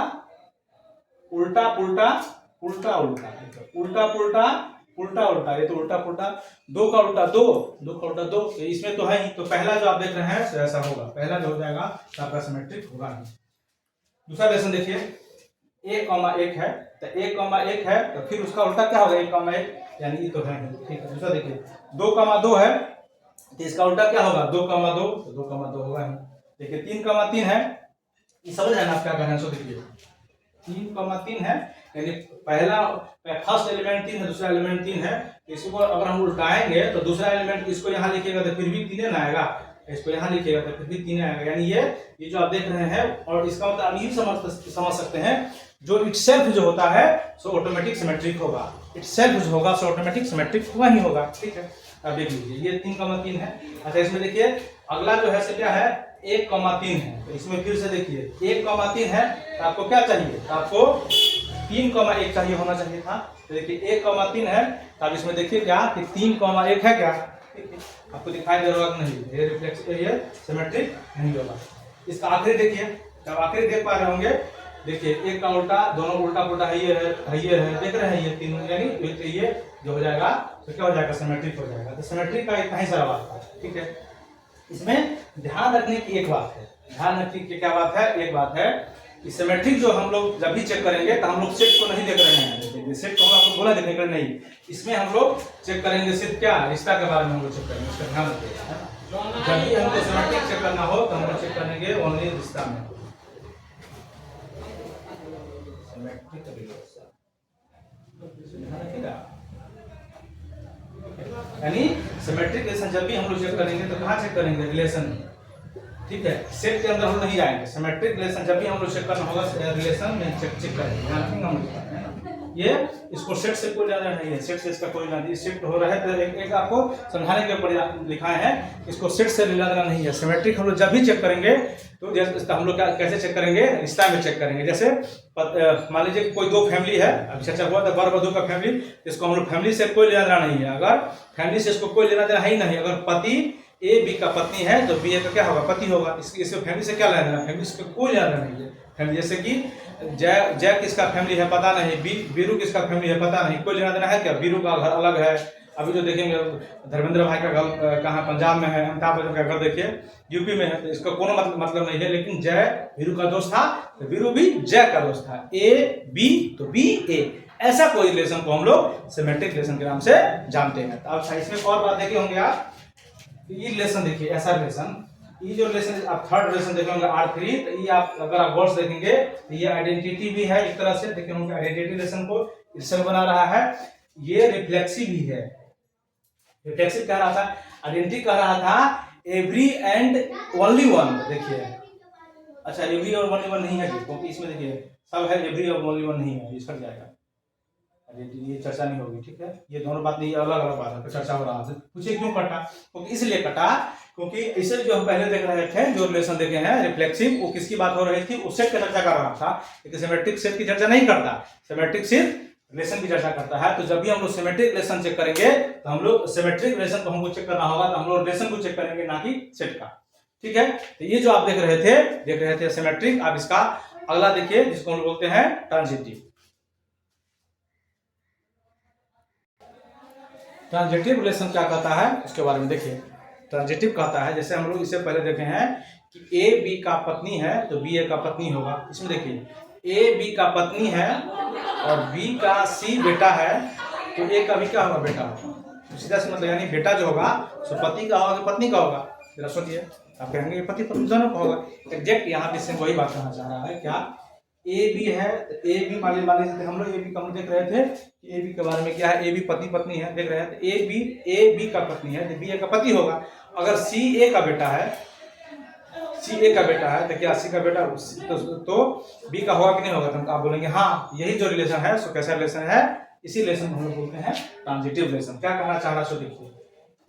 उल्टा पुल्टा उल्टा उल्टा उल्टा पुल्टा उल्टा उल्टा, ये तो उल्टा पुल्टा, 2 का उल्टा 2, 2 का उल्टा 2, इसमें तो है ही। तो पहला जो आप देख रहे हैं ऐसा होगा, पहला जो हो जाएगा आपका सिमेट्रिक होगा नहीं। दूसरा लेसन देखिए, 1,1 है तो 1,1 है तो फिर उसका उल्टा क्या होगा, 1,1, यानी ये तो है, ठीक है। दूसरा देखिए 2,2 है तो इसका उल्टा क्या होगा, 2,2, तो 2,2 होगा ही। देखिए 3,3 है, ये समझ है ना आप क्या कहना है। सो देखिए 3,3 है, यानी पहला फर्स्ट एलिमेंट 3 है, दूसरा एलिमेंट 3 है, तो इसको अगर हम उल्टाएंगे तो दूसरा एलिमेंट इसको यहाँ लिखिएगा तो फिर भी 3 ना आएगा, इसको यहाँ लिखिएगा तो फिर भी 3 आएगा, यानी ये जो आप देख रहे हैं। और इसका मतलब आप ये समझ सकते हैं, जो इटसेल्फ जो होता है सो ऑटोमेटिक सिमेट्रिक होगा, इटसेल्फ जो होगा सो ऑटोमेटिक सिमेट्रिक हुआ ही होगा, ठीक है। अब देख लीजिए ये 3,3 है। अच्छा, इसमें देखिए अगला जो है से क्या है, 1,3 है, तो इसमें फिर से देखिए 1,3 है तो आपको क्या चाहिए, तो आपको 3,1 चाहिए, होना चाहिए था। तो देखिए 1,3 है, तो आप इसमें देखिए क्या कि 3,1 है क्या, आपको दिखाई दे रहा नहीं, ये रिफ्लेक्स ये सिमेट्रिक नहीं होगा। इसका आखिरी देखिए, जब आखिरी देख पा रहे होंगे, देखिए 1 का उल्टा, दोनों उल्टा पुल्टा है, ये है, देख रहे हैं ये 3, यानी ये जो हो जाएगा तो क्या हो जाएगा, सिमेट्रिक हो जाएगा। तो सिमेट्रिक का इतना ही सारा बात था, ठीक है। इसमें ध्यान रखने की एक बात है, ध्यान रखने की क्या बात है, एक बात है कि सिमेट्रिक जो हम लोग जब भी चेक करेंगे तो हम लोग सेट को नहीं देख रहे हैं, देखिए सेट को हम आपको बोला देखने का नहीं, इसमें हम लोग चेक करेंगे सिर्फ क्या, रिश्ता के बारे में हम लोग चेक करेंगे, उसका ध्यान रखिएगा। जब भी हमको सिमेट्रिक चेक करना हो तो हम लोग चेक करेंगे ओनली रिश्ता में, सिमेट्रिक रिलेशन, यानी सिमेट्रिक रिलेशन जब भी हम लोग चेक करेंगे तो कहाँ चेक करेंगे, रिलेशन में, ठीक है। सेट के अंदर हम नहीं जाएंगे, सिमेट्रिक रिलेशन जब भी हम लोग चेक करना होगा रिलेशन में चेक करेंगे, ध्यान रखेंगे हम लोग, ये इसको सेट से कोई लेना नहीं है, सेट से इसका कोई लेना नहीं, शिफ्ट हो रहा है तो एक आपको समझाने के ऊपर लिखा है, इसको सेट से लेना देना नहीं है। सिमेट्रिक हम लोग जब भी चेक करेंगे तो जैसे हम लोग कैसे चेक करेंगे, रिश्ता में चेक करेंगे। जैसे मान लीजिए कोई 2 फैमिली है, अभी चर्चा हुआ था वर वधू का फैमिली, इसको हम लोग फैमिली से कोई लेना देना नहीं है, अगर फैमिली से इसको कोई लेना देना ही नहीं, अगर पति ए बी का पत्नी है तो बी ए का क्या होगा, पति होगा। इसको फैमिली से क्या लेना देना, फैमिली से कोई लेना देना नहीं है। फैमिली जैसे कि जय किसका फैमिली है पता नहीं, बीरू किसका फैमिली है पता नहीं, कोई लेना देना है क्या, बीरू का घर अलग है। अभी जो देखेंगे धर्मेंद्र भाई का घर कहाँ पंजाब में है, अमिताभ बच्चन का घर देखिए यूपी में है, तो इसका कोनो मतलब नहीं है। लेकिन जय बीरू का दोस्त था तो बीरू भी जय का दोस्त था, ए बी तो बी ए, ऐसा कोई रिलेशन को हम लोग सिमेट्रिक रिलेशन के नाम से जानते हैं। तो अब इसमें एक और बात देखे होंगे आप, ये रिलेशन देखिए, ऐसा रिलेशन, ये जो रिलेशन आप थर्ड रिलेशन देखेंगे R3, तो ये आप अगर आप वर्ड्स देखेंगे तो ये आइडेंटिटी भी है एक तरह से, देखिए उनके आइडेंटिटी रिलेशन को रिलेशन बना रहा है, ये रिफ्लेक्सिव भी है। रिफ्लेक्सिव कह रहा था, आइडेंटिटी कह रहा था एवरी एंड ओनली वन, देखिए अच्छा एवरी और ओनली वन नहीं है क्योंकि इसमें देखिए सब है, एवरी और ओनली वन नहीं है, ये छट जाएगा, ये चर्चा नहीं होगी, ठीक है। ये दोनों बात नहीं, अलग अलग बात है, चर्चा हो रहा है। पूछिए क्यों कटा, क्योंकि इसलिए कटा क्योंकि इसे जो हम पहले देख रहे थे, जो रिलेशन देखे हैं रिफ्लेक्सिव, वो किसकी बात हो रही थी, उस सेट की चर्चा कर रहा था, लेकिन सिमेट्रिक सेट की चर्चा नहीं करता। सिमेट्रिक सिर्फ रिलेशन की चर्चा करता है। तो जब भी हम लोग सिमेट्रिक रिलेशन चेक करेंगे तो हम लोग सिमेट्रिक रिलेशन को हमको चेक करना होगा, तो हम लोग रिलेशन को चेक करेंगे ना कि सेट का। ठीक है, तो ये जो आप देख रहे थे सिमेट्रिक। आप इसका अगला देखिए जिसको हम बोलते हैं ट्रांजिटिव। ट्रांजिटिव रिलेशन क्या कहता है उसके बारे में देखिए। ट्रांजिटिव कहता है, जैसे हम लोग इससे पहले देखे हैं कि ए बी का पत्नी है तो बी ए का पत्नी होगा। इसमें देखिए ए बी का पत्नी है और बी का सी बेटा है, तो ए का भी क्या होगा, बेटा होगा। सीधा से मतलब यानी बेटा जो होगा सो पति का होगा कि पत्नी का होगा। जरा सोचिए, आप कहेंगे पति पत्नी दोनों का होगा। एग्जैक्ट यहाँ पे से वही बात कहना चाह रहा है। क्या ए बी है तो ए बी मान लीजिए हम लोग ए बी का देख रहे थे कि ए बी के बारे में क्या है, ए बी पति पत्नी है देख रहे हैं। तो ए बी का पत्नी है तो बी ए का पति होगा। अगर सी ए का बेटा है, सी ए का बेटा है तो क्या सी का बेटा तो बी का होगा कि नहीं होगा। तो आप बोलेंगे हाँ, यही जो रिलेशन है सो कैसा रिलेशन है, इसी रिलेशन को हम लोग बोलते हैं ट्रांजिटिव रिलेशन। क्या कहना चाह रहा है देखिए,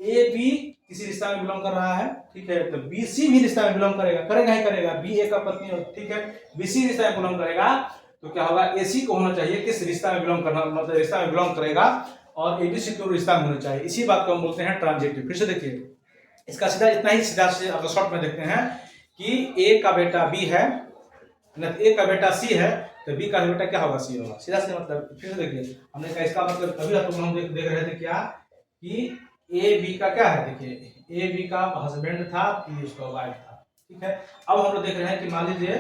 ए बी किसी रिश्ता में बिलोंग कर रहा है, ठीक है, तो बी सी भी रिश्ता में बिलोंग करेगा ही करेगा। बी ए का पत्नी हो, ठीक है, बी सी रिश्ता में बिलोंग करेगा तो क्या होगा, ए सी को होना चाहिए किस रिश्ता में बिलोंग करना, मतलब रिश्ता में बिलोंग करेगा और ए बी सी को रिश्ता में होना चाहिए। इसी बात को हम बोलते हैं ट्रांजिटिव। फिर से देखिए इसका सीधा इतना ही सीधा से अगर शॉर्ट में देखते हैं कि ए का बेटा बी है, ए का बेटा सी है तो बी का बेटा क्या होगा, सी होगा। सीधा से मतलब फिर से देखिए हमने कहा इसका मतलब अभी हम देख रहे थे क्या कि ए बी का क्या है, देखिए ए बी का हस्बैंड था, बी उसका वाइफ था, ठीक है। अब हम लोग देख रहे हैं कि मान लीजिए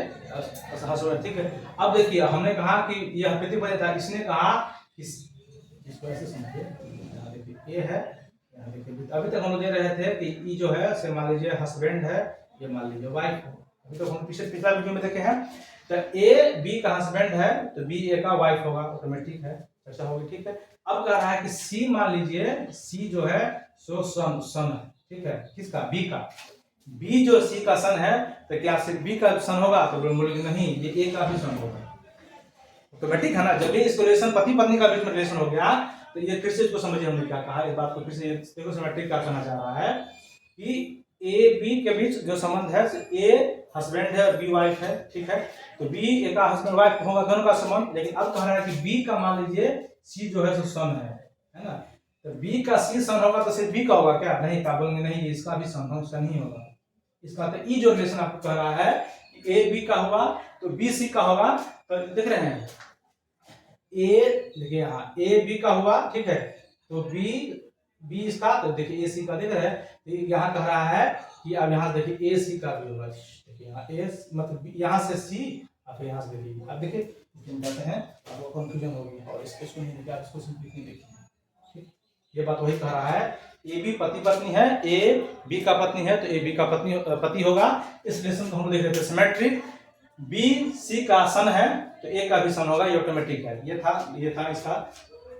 हस्बैंड, ठीक है। अब देखिए हमने कहा कि यह प्रतीक बने था, इसने कहा इसको ऐसे समझिए, देखिए ए है, अभी तक हम लोग दे रहे थे कि ई जो है से मान लीजिए हस्बैंड है, ये मान लीजिए वाइफ है। अभी तो हम पिछला वीडियो में देखे हैं। तो ए बी का हस्बैंड है तो बी ए का वाइफ होगा, ऑटोमेटिक है, ऐसा होगी, ठीक है। अब कह रहा है कि सी मान लीजिए सी जो है सो सन है, ठीक है, किसका, बी का। बी जो सी का सन है तो क्या सिर्फ बी का सन होगा, तो बोलेंगे नहीं, ये ए का भी सन होगा, ऑटोमेटिक है ना। जब इस रिलेशन पति पत्नी का बीच में रिलेशन हो गया तो ये फिर से इसको समझिए हमने क्या कहा, इस बात को फिर से देखो सिमेट्रिक क्या कहना चाह रहा है कि ए बी के बीच जो संबंध है, ए हस्बैंड है और बी वाइफ है, ठीक है। तो बी ए का हस्बैंड वाइफ होगा दोनों का संबंध। लेकिन अब कह रहा है कि बी का मान लीजिए सी जो है सो सन है ना, तो बी का सी सन होगा तो सिर्फ बी का होगा क्या, नहीं का बोलेंगे नहीं, इसका भी सन ही होगा। इसका तो ई जो रिलेशन आपको कह रहा है कि ए बी का होगा तो बी सी का होगा। तो देख रहे हैं ए, देखिए यहाँ ए बी का हुआ, ठीक है, तो बी इसका, तो देखिए ए सी का देख रहे हैं। यहाँ कह रहा है कि अब यहाँ देखिए ए सी का भी होगा, देखिए यहाँ ए मतलब यहाँ से सी, अब यहाँ से देखिए, अब देखिए कहते हैं अब कंफ्यूजन हो गई और इसको नहीं देखिए, इसको सिंपली देखिए, ठीक, ये बात वही कह रहा है। ए बी पति पत्नी है, ए बी का पत्नी है तो ए बी का पति होगा। इस रिलेशन को हम देख रहे थे सिमेट्रिक। बी सी का सन है तो ए का भी सन होगा, ये ऑटोमेटिक है। ये था इसका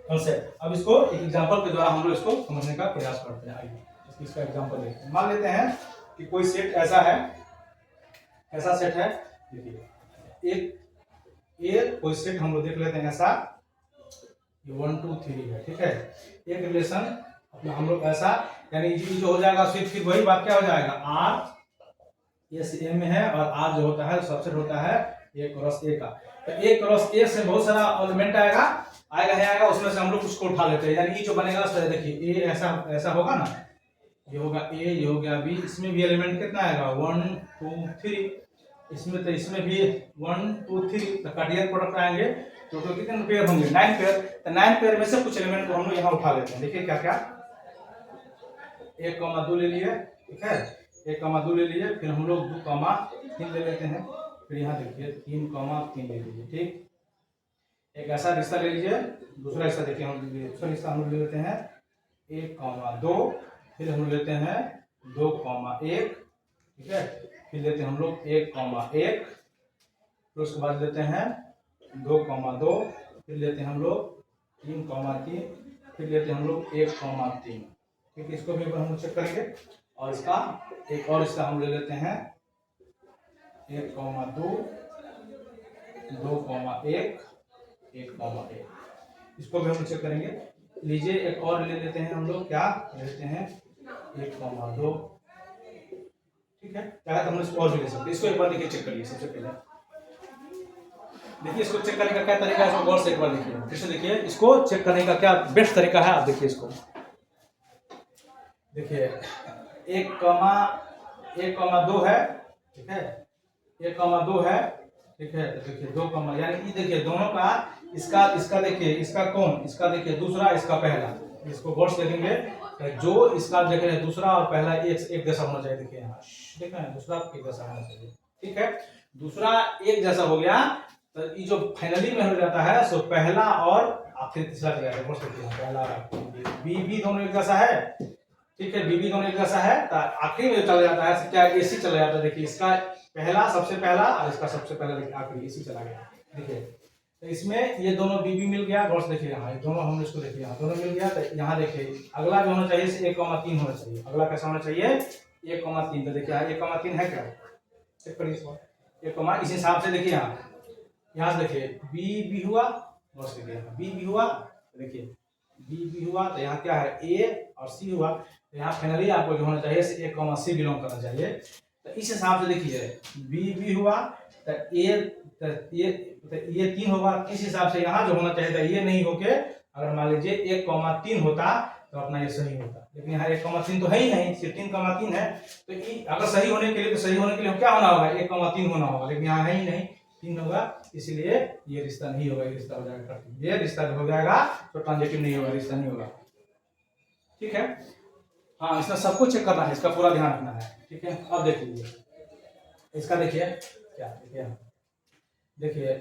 कॉन्सेप्ट। अब इसको एक एग्जांपल के द्वारा हम लोग इसको समझने का प्रयास करते हैं। आइए इसका एग्जांपल देखते हैं। मान लेते हैं कि कोई सेट ऐसा है, ऐसा सेट है, देखिए एक कोई सेट हम लोग देख लेते हैं ऐसा, ये 1 2 3 है, ठीक है। एक रिलेशन हम लोग ऐसा, यानी जो हो जाएगा फिर वही बात क्या हो जाएगा, आर एस ए में है और आर जो होता है सबसेट होता है ए क्रॉस ए का। तो ए क्रॉस ए से बहुत सारा एलिमेंट आएगा, उसमें से हम लोग उसको उठा लेते हैं। यानी ये जो बनेगा उसमें देखिए ए ऐसा होगा ना, ये होगा ए, ये हो गया बी, इसमें भी एलिमेंट कितना आएगा 1 2 3, इसमें तो इसमें भी 1 2 3, तो कार्डियल प्रोडक्ट आएंगे तो कितने पेयर होंगे 9 पेयर। तो 9 पेयर में से कुछ एलिमेंट को हम लोग यहाँ उठा लेते हैं। देखिए क्या क्या 1,2 ले लिए, ठीक है, 1,2 ले लिए, फिर हम लोग 2,3 ले लेते हैं, फिर यहाँ देखिए 3,3 ले लीजिए, ठीक। एक ऐसा रिश्ता ले लीजिए, दूसरा रिश्ता देखिए दूसरा रिश्ता हम लोग ले लेते हैं 1,2, फिर हम लेते हैं 2,1, ठीक है, फिर लेते हैं हम लोग 1,1, फिर उसके बाद लेते हैं 2,2, फिर लेते हैं हम लोग 3,3, फिर लेते हैं हम लोग 1,3, ठीक है। इसको भी हम लोग चेक करेंगे। और इसका एक और इसका हम ले लेते हैं 1,2, 2,1, 1,1, इसको भी हम चेक करेंगे। लीजिए एक और ले लेते हैं हम लोग, क्या लेते हैं 1,2, ठीक है। क्या हम इसको और भी ले सकते हैं। इसको एक बार देखिए चेक करिए। सबसे पहले देखिए इसको चेक करने का क्या तरीका है, इसको गौर से एक बार देखिए, फिर से देखिए, इसको चेक करने का क्या बेस्ट तरीका है, आप देखिए इसको। देखिए 1,2 है, ठीक है, 1,2 है, ठीक है। तो देखिए 2 कमा, यानी देखिए दोनों का, इसका देखिए, इसका कौन, इसका देखिए दूसरा, इसका पहला, इसको गौर से देखेंगे, जो इसका देख रहे हैं दूसरा और पहला एक जैसा होना चाहिए। देखिए यहाँ देख रहे हैं, दूसरा एक जैसा होना चाहिए, ठीक है। दूसरा एक जैसा हो गया तो ये जो फाइनली में हो जाता है सो पहला और आखिर तीसरा चला जाएगा। पहला बी भी दोनों एक जैसा है, ठीक है, बी भी दोनों एक जैसा है, तो आखिरी में चला जाता है क्या, एसी चला जाता है। देखिए इसका पहला सबसे पहला और इसका सबसे पहला आखिरी एसी चला गया। देखिए तो इसमें ये दोनों बी मिल गया, गौर से देखिए यहाँ दोनों, हम इसको देखिए यहाँ दोनों मिल गया। तो यहाँ देखिए अगला जो होना चाहिए 1,3 होना चाहिए। अगला कैसा होना चाहिए 1,3। तो देखिए यहाँ 1,3 है क्या, चेक करिए इसको 1, इस हिसाब से देखिए यहाँ से देखिए बी हुआ, गौर से देखिए बी हुआ, देखिए बी हुआ, तो यहाँ क्या है ए और सी हुआ। तो यहाँ फाइनली आपको जो होना चाहिए 1,C बिलोंग करना चाहिए। तो इस हिसाब से देखिए बी हुआ तो ये 3 होगा। इस हिसाब से यहाँ जो होना चाहिए ये नहीं होके, अगर मान लीजिए 1,3 होता तो अपना ये सही होता, लेकिन यहाँ 1,3 तो है ही नहीं, सिर्फ 3,3 है। तो अगर सही होने के लिए, तो सही होने के लिए क्या होना होगा 1,3 होना होगा, लेकिन यहाँ है ही नहीं, 3 होगा, इसलिए ये रिश्ता नहीं होगा। ये रिश्ता हो जाएगा, ये रिश्ता हो जाएगा तो ट्रांजिटिव नहीं होगा, रिश्ता नहीं होगा, ठीक है। हाँ इसमें सबको चेक करना है, इसका पूरा ध्यान रखना है, ठीक है। अब देखिए इसका, देखिए क्या, देखिए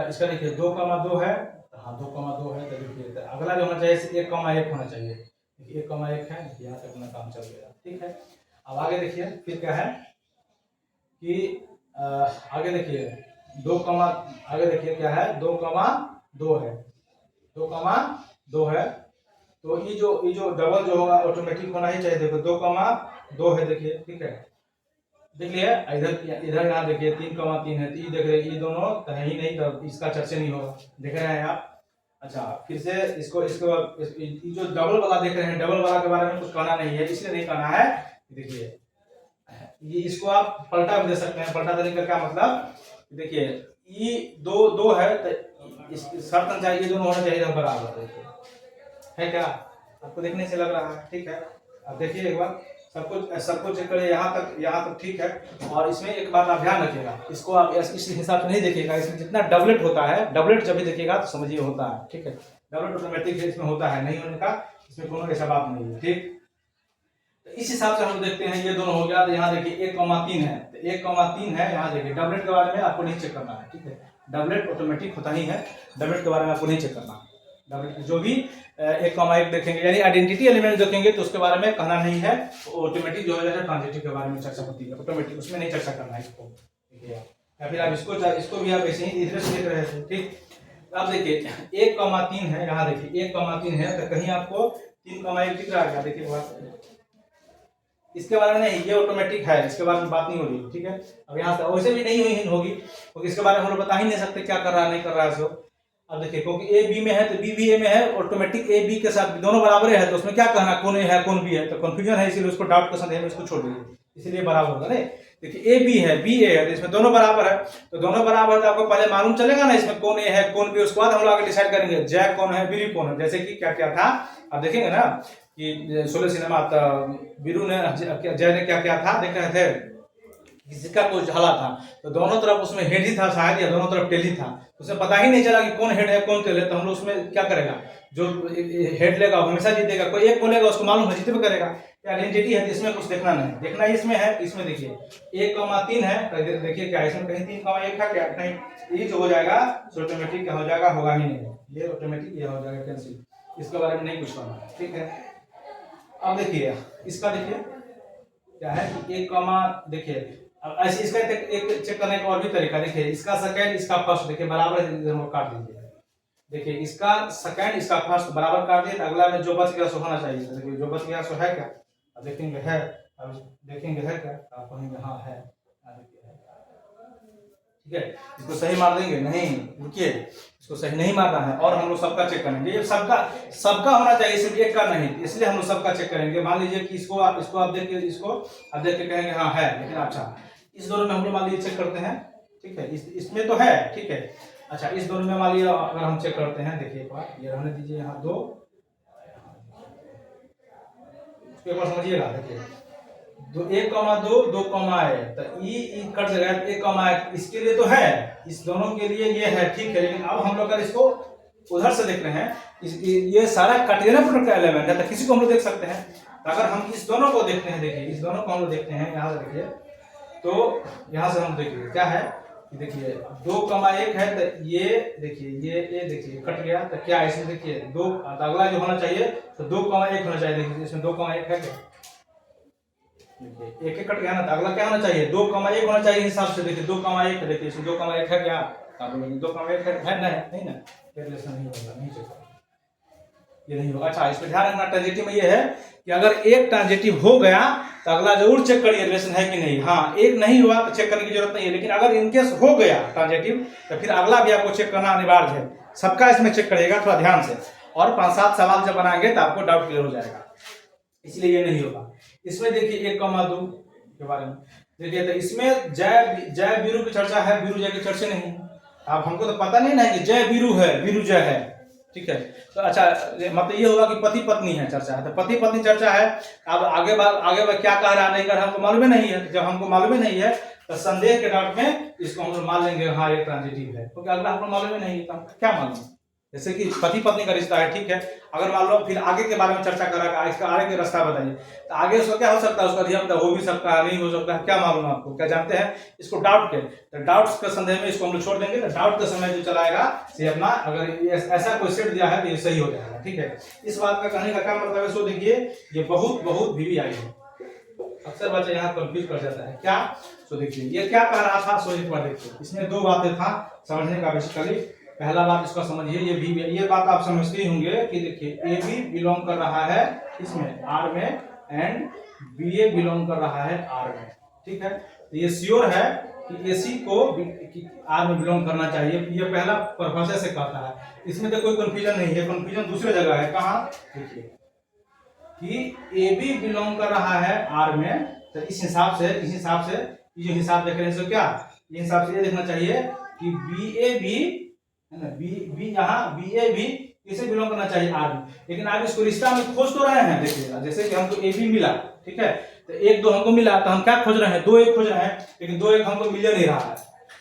इसका देखिए 2,2 है, हाँ 2,2 है। तो देखिए तो अगला जो होना चाहिए 1,1 होना चाहिए। देखिए 1,1 है, यहाँ तक अपना काम चल गया, ठीक है। अब आगे देखिए फिर क्या है कि आगे देखिए आगे देखिए क्या है 2,2 है, 2,2 है। तो ये जो डबल जो होगा ऑटोमेटिक होना ही चाहिए। देखो 2,2 है, देखिए ठीक है, देख लिया इधर यहाँ देखिए 3,3 है, तो ये देख रहे ये दोनों तो है ही नहीं, तो इसका चर्चा नहीं होगा, देख रहे हैं आप। अच्छा फिर से इसको जो डबल वाला देख रहे हैं, डबल वाला के बारे में कुछ कहना नहीं है, इसलिए नहीं कहना है। देखिए ये इसको आप पलटा भी दे सकते हैं। पलटा देने का क्या मतलब, देखिए ये 2 है तो शर्त चाहिए ये दोनों होना चाहिए बराबर, है क्या, आपको देखने से लग रहा है, ठीक है। अब देखिए एक बार सबको चेक करिए, यहाँ तक ठीक है। और इसमें एक बात आप ध्यान रखिएगा, इसको आप इस हिसाब से नहीं देखिएगा, इसमें जितना डबलेट होता है, डबलेट जब भी देखिएगा तो समझिए होता है, ठीक है। डबलेट ऑटोमेटिक इसमें होता है, नहीं होने का इसमें कोनो ऐसा बात नहीं है, ठीक। तो इस हिसाब से हम देखते हैं ये दोनों हो गया। तो यहाँ देखिए 1,3 है, तो 1,3 है, यहाँ देखिए डबलेट के बारे में आपको नहीं चेक करना है, ठीक है। डबलेट ऑटोमेटिक होता ही है, डबलेट के बारे में आपको नहीं चेक करना। डबलेट जो भी 1,1 देखेंगे यानी आइडेंटिटी एलिमेंट देखेंगे तो उसके बारे में कहना नहीं है, ऑटोमेटिक जो है ट्रांजिटिव के बारे में चर्चा होती है, ऑटोमेटिक उसमें नहीं चर्चा करना है इसको, ठीक है। या फिर आप इसको भी आप ऐसे ही इधर से देख रहे थे, ठीक। अब देखिए 1,3 है, यहाँ देखिए 1,3 है, तो कहीं आपको 3,1 दिख रहा है क्या, देखिए इसके बारे में नहीं, ये ऑटोमेटिक है, इसके बारे में बात नहीं हो रही, ठीक है। अब यहाँ से वैसे भी नहीं होगी क्योंकि इसके बारे में हम लोग बता ही नहीं सकते क्या कर रहा है नहीं कर रहा है सो। अब देखिए क्योंकि ए बी में है तो बी भी ए में है, ऑटोमेटिक ए बी के साथ दोनों बराबर है, तो उसमें क्या कहना कौन ए है कौन बी है, तो कंफ्यूजन है, इसीलिए उसको डाउट क्वेश्चन है, इसको छोड़ दीजिए, इसलिए बराबर होगा नहीं। देखिए ए बी है बी ए है, तो इसमें दोनों बराबर है, तो दोनों बराबर है तो आपको पहले मालूम चलेगा ना इसमें कौन ए है कौन बी, उसके बाद हम लोग आगे डिसाइड करेंगे जय कौन है बीरू कौन है। जैसे कि क्या था आप देखेंगे ना कि 16 सिनेमा बीरू ने जय ने क्या था देख रहे थे, किसी का कुछ झाला था तो दोनों तरफ उसमें हेड ही था शायद, या दोनों तरफ टेल ही था, उसे पता ही नहीं चला कि कौन हेड है कौन टेल है। तो हम लोग उसमें क्या करेगा, जो हेड लेगा वो हमेशा जीतेगा, कोई एक बोलेगा उसको मालूम है जीते करेगा, आइडेंटिटी है, इसमें कुछ देखना नहीं, देखना इसमें है। इसमें देखिए 1,3 है, देखिए क्या इसमें कहीं 3,1 है क्या, कहीं ये जो हो जाएगा ऑटोमेटिक क्या हो जाएगा, होगा ही नहीं, ये ऑटोमेटिक ये हो जाएगा कैंसिल, इसके बारे में नहीं कुछ करना, ठीक है। अब देखिए इसका देखिए क्या है कि 1, देखिए अब ऐसे इसका एक चेक करने का और भी तरीका, देखिए इसका सेकंड इसका फर्स्ट देखिए बराबर हम काट दीजिए, देखिए इसका सेकंड इसका फर्स्ट बराबर काट दिए, तो अगला में जो बच गया सो होना चाहिए, देखिए जो बच गया सो है क्या, अब देखेंगे है, अब देखेंगे है क्या, आप कहेंगे हाँ है, ठीक है। इसको सही मार देंगे, नहीं रुकिए इसको सही नहीं मारना है, और हम लोग सबका चेक करेंगे, ये सबका होना चाहिए, सिर्फ एक का नहीं, इसलिए हम लोग सबका चेक करेंगे। मान लीजिए कि इसको आप देख के कहेंगे हाँ है, लेकिन अच्छा इस दोनों में हम लोग मान लीजिए चेक करते हैं, ठीक है, इसमें तो है, ठीक है, अच्छा, इस दोनों में मान लिया अगर हम चेक करते हैं, देखिए एक बार ये रहने दीजिए, यहाँ 2, एक बार समझिएगा, देखिए 1,2 2,1 तो ई कट जाएगा, 1,1 इसके लिए तो है, इस दोनों के लिए ये है, ठीक है। लेकिन अब हम लोग अगर इसको उधर से देख रहे हैं, ये सारा कट गया ना प्रोडक्ट का एलिमेंट है, तो किसी को हम लोग देख सकते हैं। तो अगर हम इस दोनों को देखते हैं, देखिए इस दोनों को हम लोग देखते हैं, यहाँ से देखिए, तो यहाँ से हम देखिए क्या है, देखिए 2,1 है, तो ये देखिए ये देखिए कट गया, तो क्या है इसमें देखिए 2, अगला जो होना चाहिए तो 2,1 होना चाहिए। देखिए इसमें 2,1 है क्या, देखिए एक कट गया ना, तो अगला क्या होना चाहिए 2,1 होना चाहिए हिसाब से। देखिए 2,1, देखिए इसमें 2,1 है क्या, 2,1 है नहीं ना, रिलेशन नहीं होगा, नहीं चलेगा, ये नहीं होगा। अच्छा, इसमें ध्यान रखना, ट्रांजिटिव में ये है कि अगर एक ट्रांजिटिव हो गया तो अगला जरूर चेक करिए रिलेशन है कि नहीं। हाँ, एक नहीं हुआ तो चेक करने की जरूरत नहीं है, लेकिन अगर इनकेस हो गया ट्रांजिटिव तो फिर अगला भी आपको चेक करना अनिवार्य है। सबका इसमें चेक करिएगा थोड़ा ध्यान से, और 5-7 सवाल जब बनाएंगे तो आपको डाउट क्लियर हो जाएगा, इसलिए ये नहीं होगा। इसमें देखिए 1,2 के बारे में देखिए, तो इसमें जय वीरू की चर्चा है, वीरू जय की चर्चा नहीं। अब हमको तो पता नहीं ना कि जय वीरू है, वीरू जय है, ठीक है। तो अच्छा, मतलब ये होगा कि पति पत्नी है चर्चा है, तो पति पत्नी चर्चा है। अब आगे क्या कह रहा नहीं कर रहा हमको मालूम ही नहीं है। जब हमको मालूम ही नहीं है तो संदेह के डाउट में इसको हम लोग मान लेंगे हाँ ये ट्रांजिटिव है, क्योंकि अगला हमको मालूम ही नहीं है, तो क्या मालूम। जैसे कि पति पत्नी का रिश्ता है, ठीक है, अगर मान लो फिर आगे के बारे में चर्चा करा, इसका आगे के रास्ता बताइए, तो आगे उसका क्या हो सकता है, उसका अधिगम हो भी सकता है, नहीं हो सकता है, क्या मालूम आपको, क्या जानते हैं इसको डाउट के। तो डाउट्स के संदेह में इसको हम लोग छोड़ देंगे। तो डाउट का समय जो चलाएगा ये अपना, अगर ऐसा कोई सेट दिया है तो ये सही हो जाएगा, ठीक है। इस बात का कहने का क्या मतलब है, सो देखिए ये बहुत VVI है, अक्सर बच्चे यहाँ कंफ्यूज कर जाता है क्या। सो देखिए ये क्या कह रहा था, सो एक बार देखिए, इसमें 2 बातें था समझने का बेसिकली। पहला बात इसका समझिए, ये बात आप समझते ही होंगे कि देखिए AB बिलोंग कर रहा है इसमें R में, एंड BA बिलोंग कर रहा है R में, ठीक है। तो ये श्योर है कि AC को R में बिलोंग करना चाहिए, ये पहला प्रोफेसर से कहता है, इसमें तो कोई कंफ्यूजन नहीं है। कंफ्यूजन दूसरे जगह है, कहाँ देखिए कि AB बिलोंग कर रहा है R में, तो इस हिसाब से ये हिसाब देख रहे हैं, क्या ये हिसाब से ये देखना चाहिए कि BA भी है ना, बी यहाँ BA भी किसे बिलोंग करना चाहिए R में। लेकिन आप इसको रिश्ता में खोज तो रहे हैं, देखिए जैसे कि हमको AB मिला, ठीक है, तो 1 2 हमको मिला, तो हम क्या खोज रहे हैं, 2 1 खोज रहे हैं, लेकिन 2 1 हमको मिल नहीं रहा है।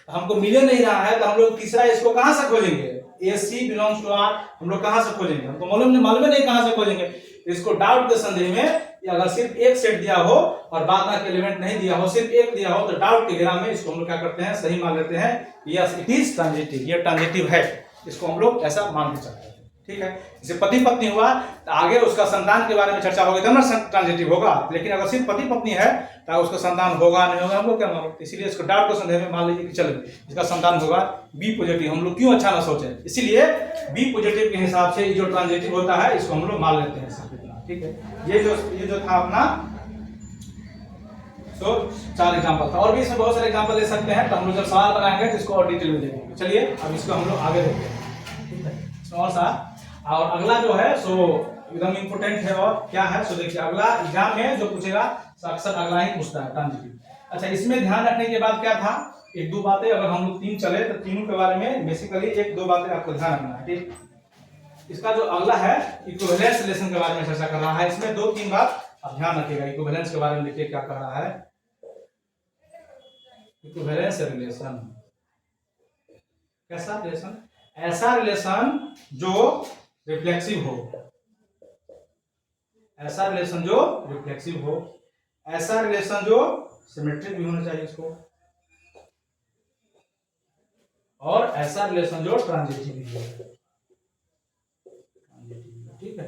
तो हमको मिल नहीं रहा है तो हम लोग तीसरा इसको कहाँ से खोजेंगे, AC बिलोंग्स टू R हम लोग कहाँ से खोजेंगे, हमको मालूम नहीं कहाँ से खोजेंगे। इसको डाउट के संदेह में अगर सिर्फ एक सेट दिया हो और बाद में एलिमेंट नहीं दिया हो, सिर्फ एक दिया हो, तो डाउट के घेरा में इसको हम लोग क्या करते हैं, सही मान लेते हैं, यस इट इज ट्रांजिटिव, ये ट्रांजिटिव है, इसको हम लोग ऐसा मान के चलते हैं, ठीक है। जैसे पति पत्नी हुआ तो आगे उसका संतान के बारे में चर्चा होगी तब ना ट्रांजिटिव होगा, लेकिन अगर सिर्फ पति पत्नी है तो उसका संतान होगा नहीं होगा, हम लोग क्या मालूम। इसीलिए इसको डाउट के संदेह में मान लीजिए कि चलो इसका संतान होगा B पॉजिटिव, हम लोग क्यों अच्छा ना सोचे, इसीलिए B पॉजिटिव के हिसाब से जो ट्रांजिटिव होता है इसको हम लोग मान लेते हैं, ठीक है। ये जो था अपना, तो 4 एग्जांपल था, और भी इसमें बहुत सारे एग्जांपल ले सकते हैं, तो हम लोग जब सवाल बनाएंगे तो इसको और डिटेल में देखेंगे। चलिए अब इसको हम लोग आगे देखते हैं, ठीक है। और सा और अगला जो है सो एकदम इंपोर्टेंट है, और क्या है सो देखिए अगला एग्जाम में जो पूछेगा अक्सर अगला ही पूछता है, ट्रांजिटिव। अच्छा, इसमें ध्यान रखने के बाद क्या था, 1-2 बातें, अगर हम लोग 3 चले तो तीनों के बारे में बेसिकली 1-2 बातें आपको ध्यान रखना है, ठीक। इसका जो अगला है इक्विवेलेंस रिलेशन के बारे में चर्चा कर रहा है, इसमें 2-3 बात आप ध्यान रखिएगा। इक्विवेलेंस के बारे में देखिए क्या कर रहा है, इक्विवेलेंस रिलेशन कैसा रिलेशन, ऐसा रिलेशन जो रिफ्लेक्सिव हो, ऐसा रिलेशन जो रिफ्लेक्सिव हो, ऐसा रिलेशन जो सिमेट्रिक भी होना चाहिए इसको, और ऐसा रिलेशन जो ट्रांजिटिव भी हो, ठीक है।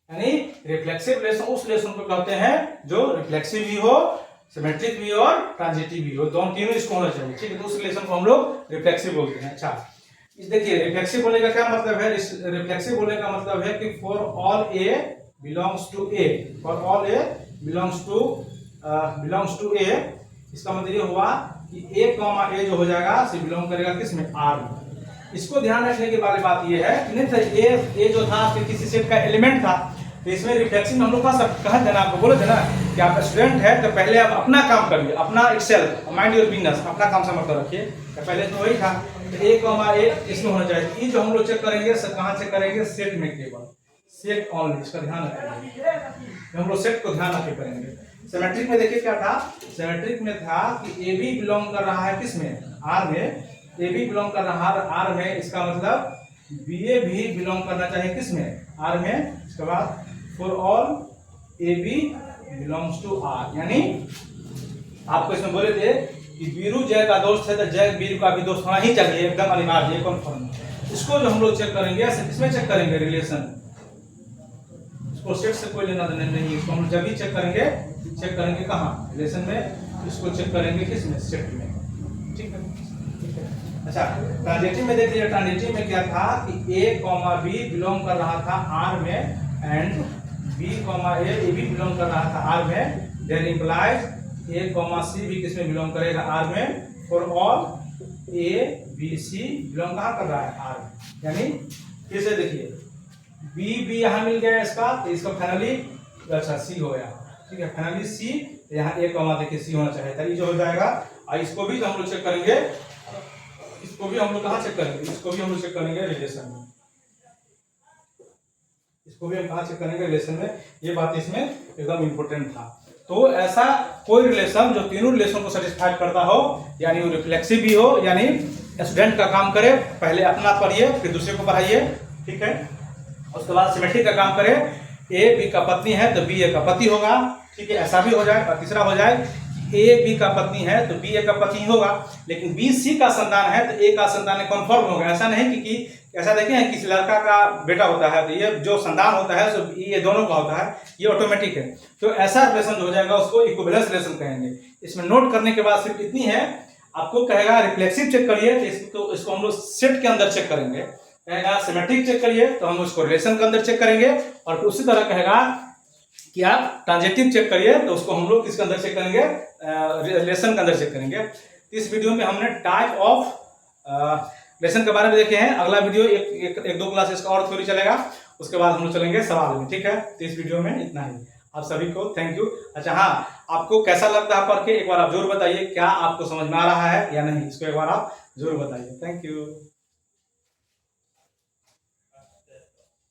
यानी रिफ्लेक्सिव रिलेशन उस रिलेशन को कहते हैं जो रिफ्लेक्सिव भी हो, सिमेट्रिक भी और ट्रांजिटिव भी हो, दोनों तीनों इसको होना चाहिए, ठीक है। तो उस रिलेशन को हम लोग रिफ्लेक्सिव बोलते हैं। अच्छा, इस देखिए रिफ्लेक्सिव बोलने का क्या मतलब है, रिफ्लेक्सिव बोलने का मतलब है कि for all A belongs to A, for all A belongs to A, इसका मतलब ये हुआ कि A, जो हो जाएगा से बिलोंग करेगा किसमें, R में। इसको ध्यान रखने की वाली बात ये है कि नहीं A जो था फिर किसी सेट का एलिमेंट था, तो इसमें रिफ्लेक्सिव हम लोग कह थे ना, आपको बोले थे ना कि आप स्टूडेंट है तो पहले आप अपना काम करिए, अपना एक्सेल, माइंड योर बिजनेस, अपना काम समझ कर रखिए। तो पहले तो वही था, तो A, इसमें होना चाहिए। ये जो हम लोग चेक करेंगे कहाँ चेक करेंगे, सेट में, केवल सेट ऑनली, इसका ध्यान रखेंगे। हम लोग सेट को ध्यान रखे करेंगे। सिमेट्रिक में देखिए क्या था, सिमेट्रिक में था कि ए बी बिलोंग कर रहा है किसमें, आर में, ए बी बिलोंग कर रहा है आर में, इसका मतलब बी ए भी बिलोंग करना चाहिए किसमें, आर में। इसके बाद for all A B belongs to R, यानी आपको इसमें बोले थे कि वीरू जय का दोस्त है तो जय वीरू का भी दोस्त होना ही चाहिए, एकदम अनिवार्य है, कन्फर्म। इसको जो हम लोग चेक करेंगे किसमें चेक करेंगे, रिलेशन, इसको सेट से कोई लेना देना नहीं, इसको हम जब भी चेक करेंगे कहाँ, रिलेशन में, इसको चेक करेंगे किसमें, सेट में, ठीक है। अच्छा, ट्रांजिटिव में देख लीजिए, ट्रांजिटिव में क्या था कि ए कॉमा बी बिलोंग कर रहा था आर में, एंड बी कॉमा ए भी बिलोंग कर रहा था आर में, then implies A comma C भी किसमें बिलोंग करेगा, आर में, for all A B C belong कहाँ कर रहा है, आर में। यानी फिर से देखिए, बी भी यहाँ मिल गया इसका, तो इसका फाइनली अच्छा सी हो गया, ठीक है, फाइनली सी, यहाँ ए कॉमा देखिए सी होना चाहिए था, ये जो हो जाएगा। और इसको भी हम लोग चेक करेंगे, इसको भी हम लोग कहाँ चेक करेंगे, इसको भी हम लोग चेक करेंगे रिलेशन में, इसको भी हम कहाँ चेक करेंगे, रिलेशन में। ये बात इसमें एकदम इंपॉर्टेंट था। तो ऐसा कोई रिलेशन जो तीनों रिलेशन को सेटिस्फाइड करता हो, यानी वो रिफ्लेक्सिव भी हो, यानी स्टूडेंट का काम करे, पहले अपना पढ़िए फिर दूसरे को पढ़ाइए, ठीक है। उसके बाद सिमेट्रिक का काम करे, ए बी का पत्नी है तो बी ए का पति होगा, ठीक है, ऐसा भी हो जाए। और तीसरा हो जाए ए बी का पत्नी है तो बी ए का पति होगा, लेकिन बी सी का संतान है तो ए का संतान कन्फर्म होगा। ऐसा नहीं कि ऐसा देखें हैं किसी लड़का का बेटा होता है तो ये जो संतान होता है सो ये दोनों का होता है, ये ऑटोमेटिक है। तो ऐसा रिलेशन हो जाएगा, उसको इक्विवेलेंस रिलेशन कहेंगे। इसमें नोट करने के बाद सिर्फ इतनी है, आपको कहेगा रिफ्लेक्सिव चेक करिए तो इसको हम लोग सेट के अंदर चेक करेंगे, कहेगा सिमेट्रिक चेक करिए तो हम उसको रिलेशन के अंदर चेक करेंगे, और उसी तरह कहेगा कि आप ट्रांजिटिव चेक करिए तो उसको हम लोग किसके अंदर चेक करेंगे, रिलेशन के अंदर चेक करेंगे। इस वीडियो में हमने टाइप ऑफ रिलेशन के बारे में देखे हैं। अगला वीडियो एक दो क्लासेस का और थ्योरी चलेगा, उसके बाद हम लोग चलेंगे सवाल में, ठीक है। तो इस वीडियो में इतना ही, आप सभी को थैंक यू। अच्छा हाँ, आपको कैसा लगता है पढ़ के, एक बार आप जरूर बताइए, क्या आपको समझ में आ रहा है या नहीं, इसको एक बार आप जरूर बताइए। Thank you.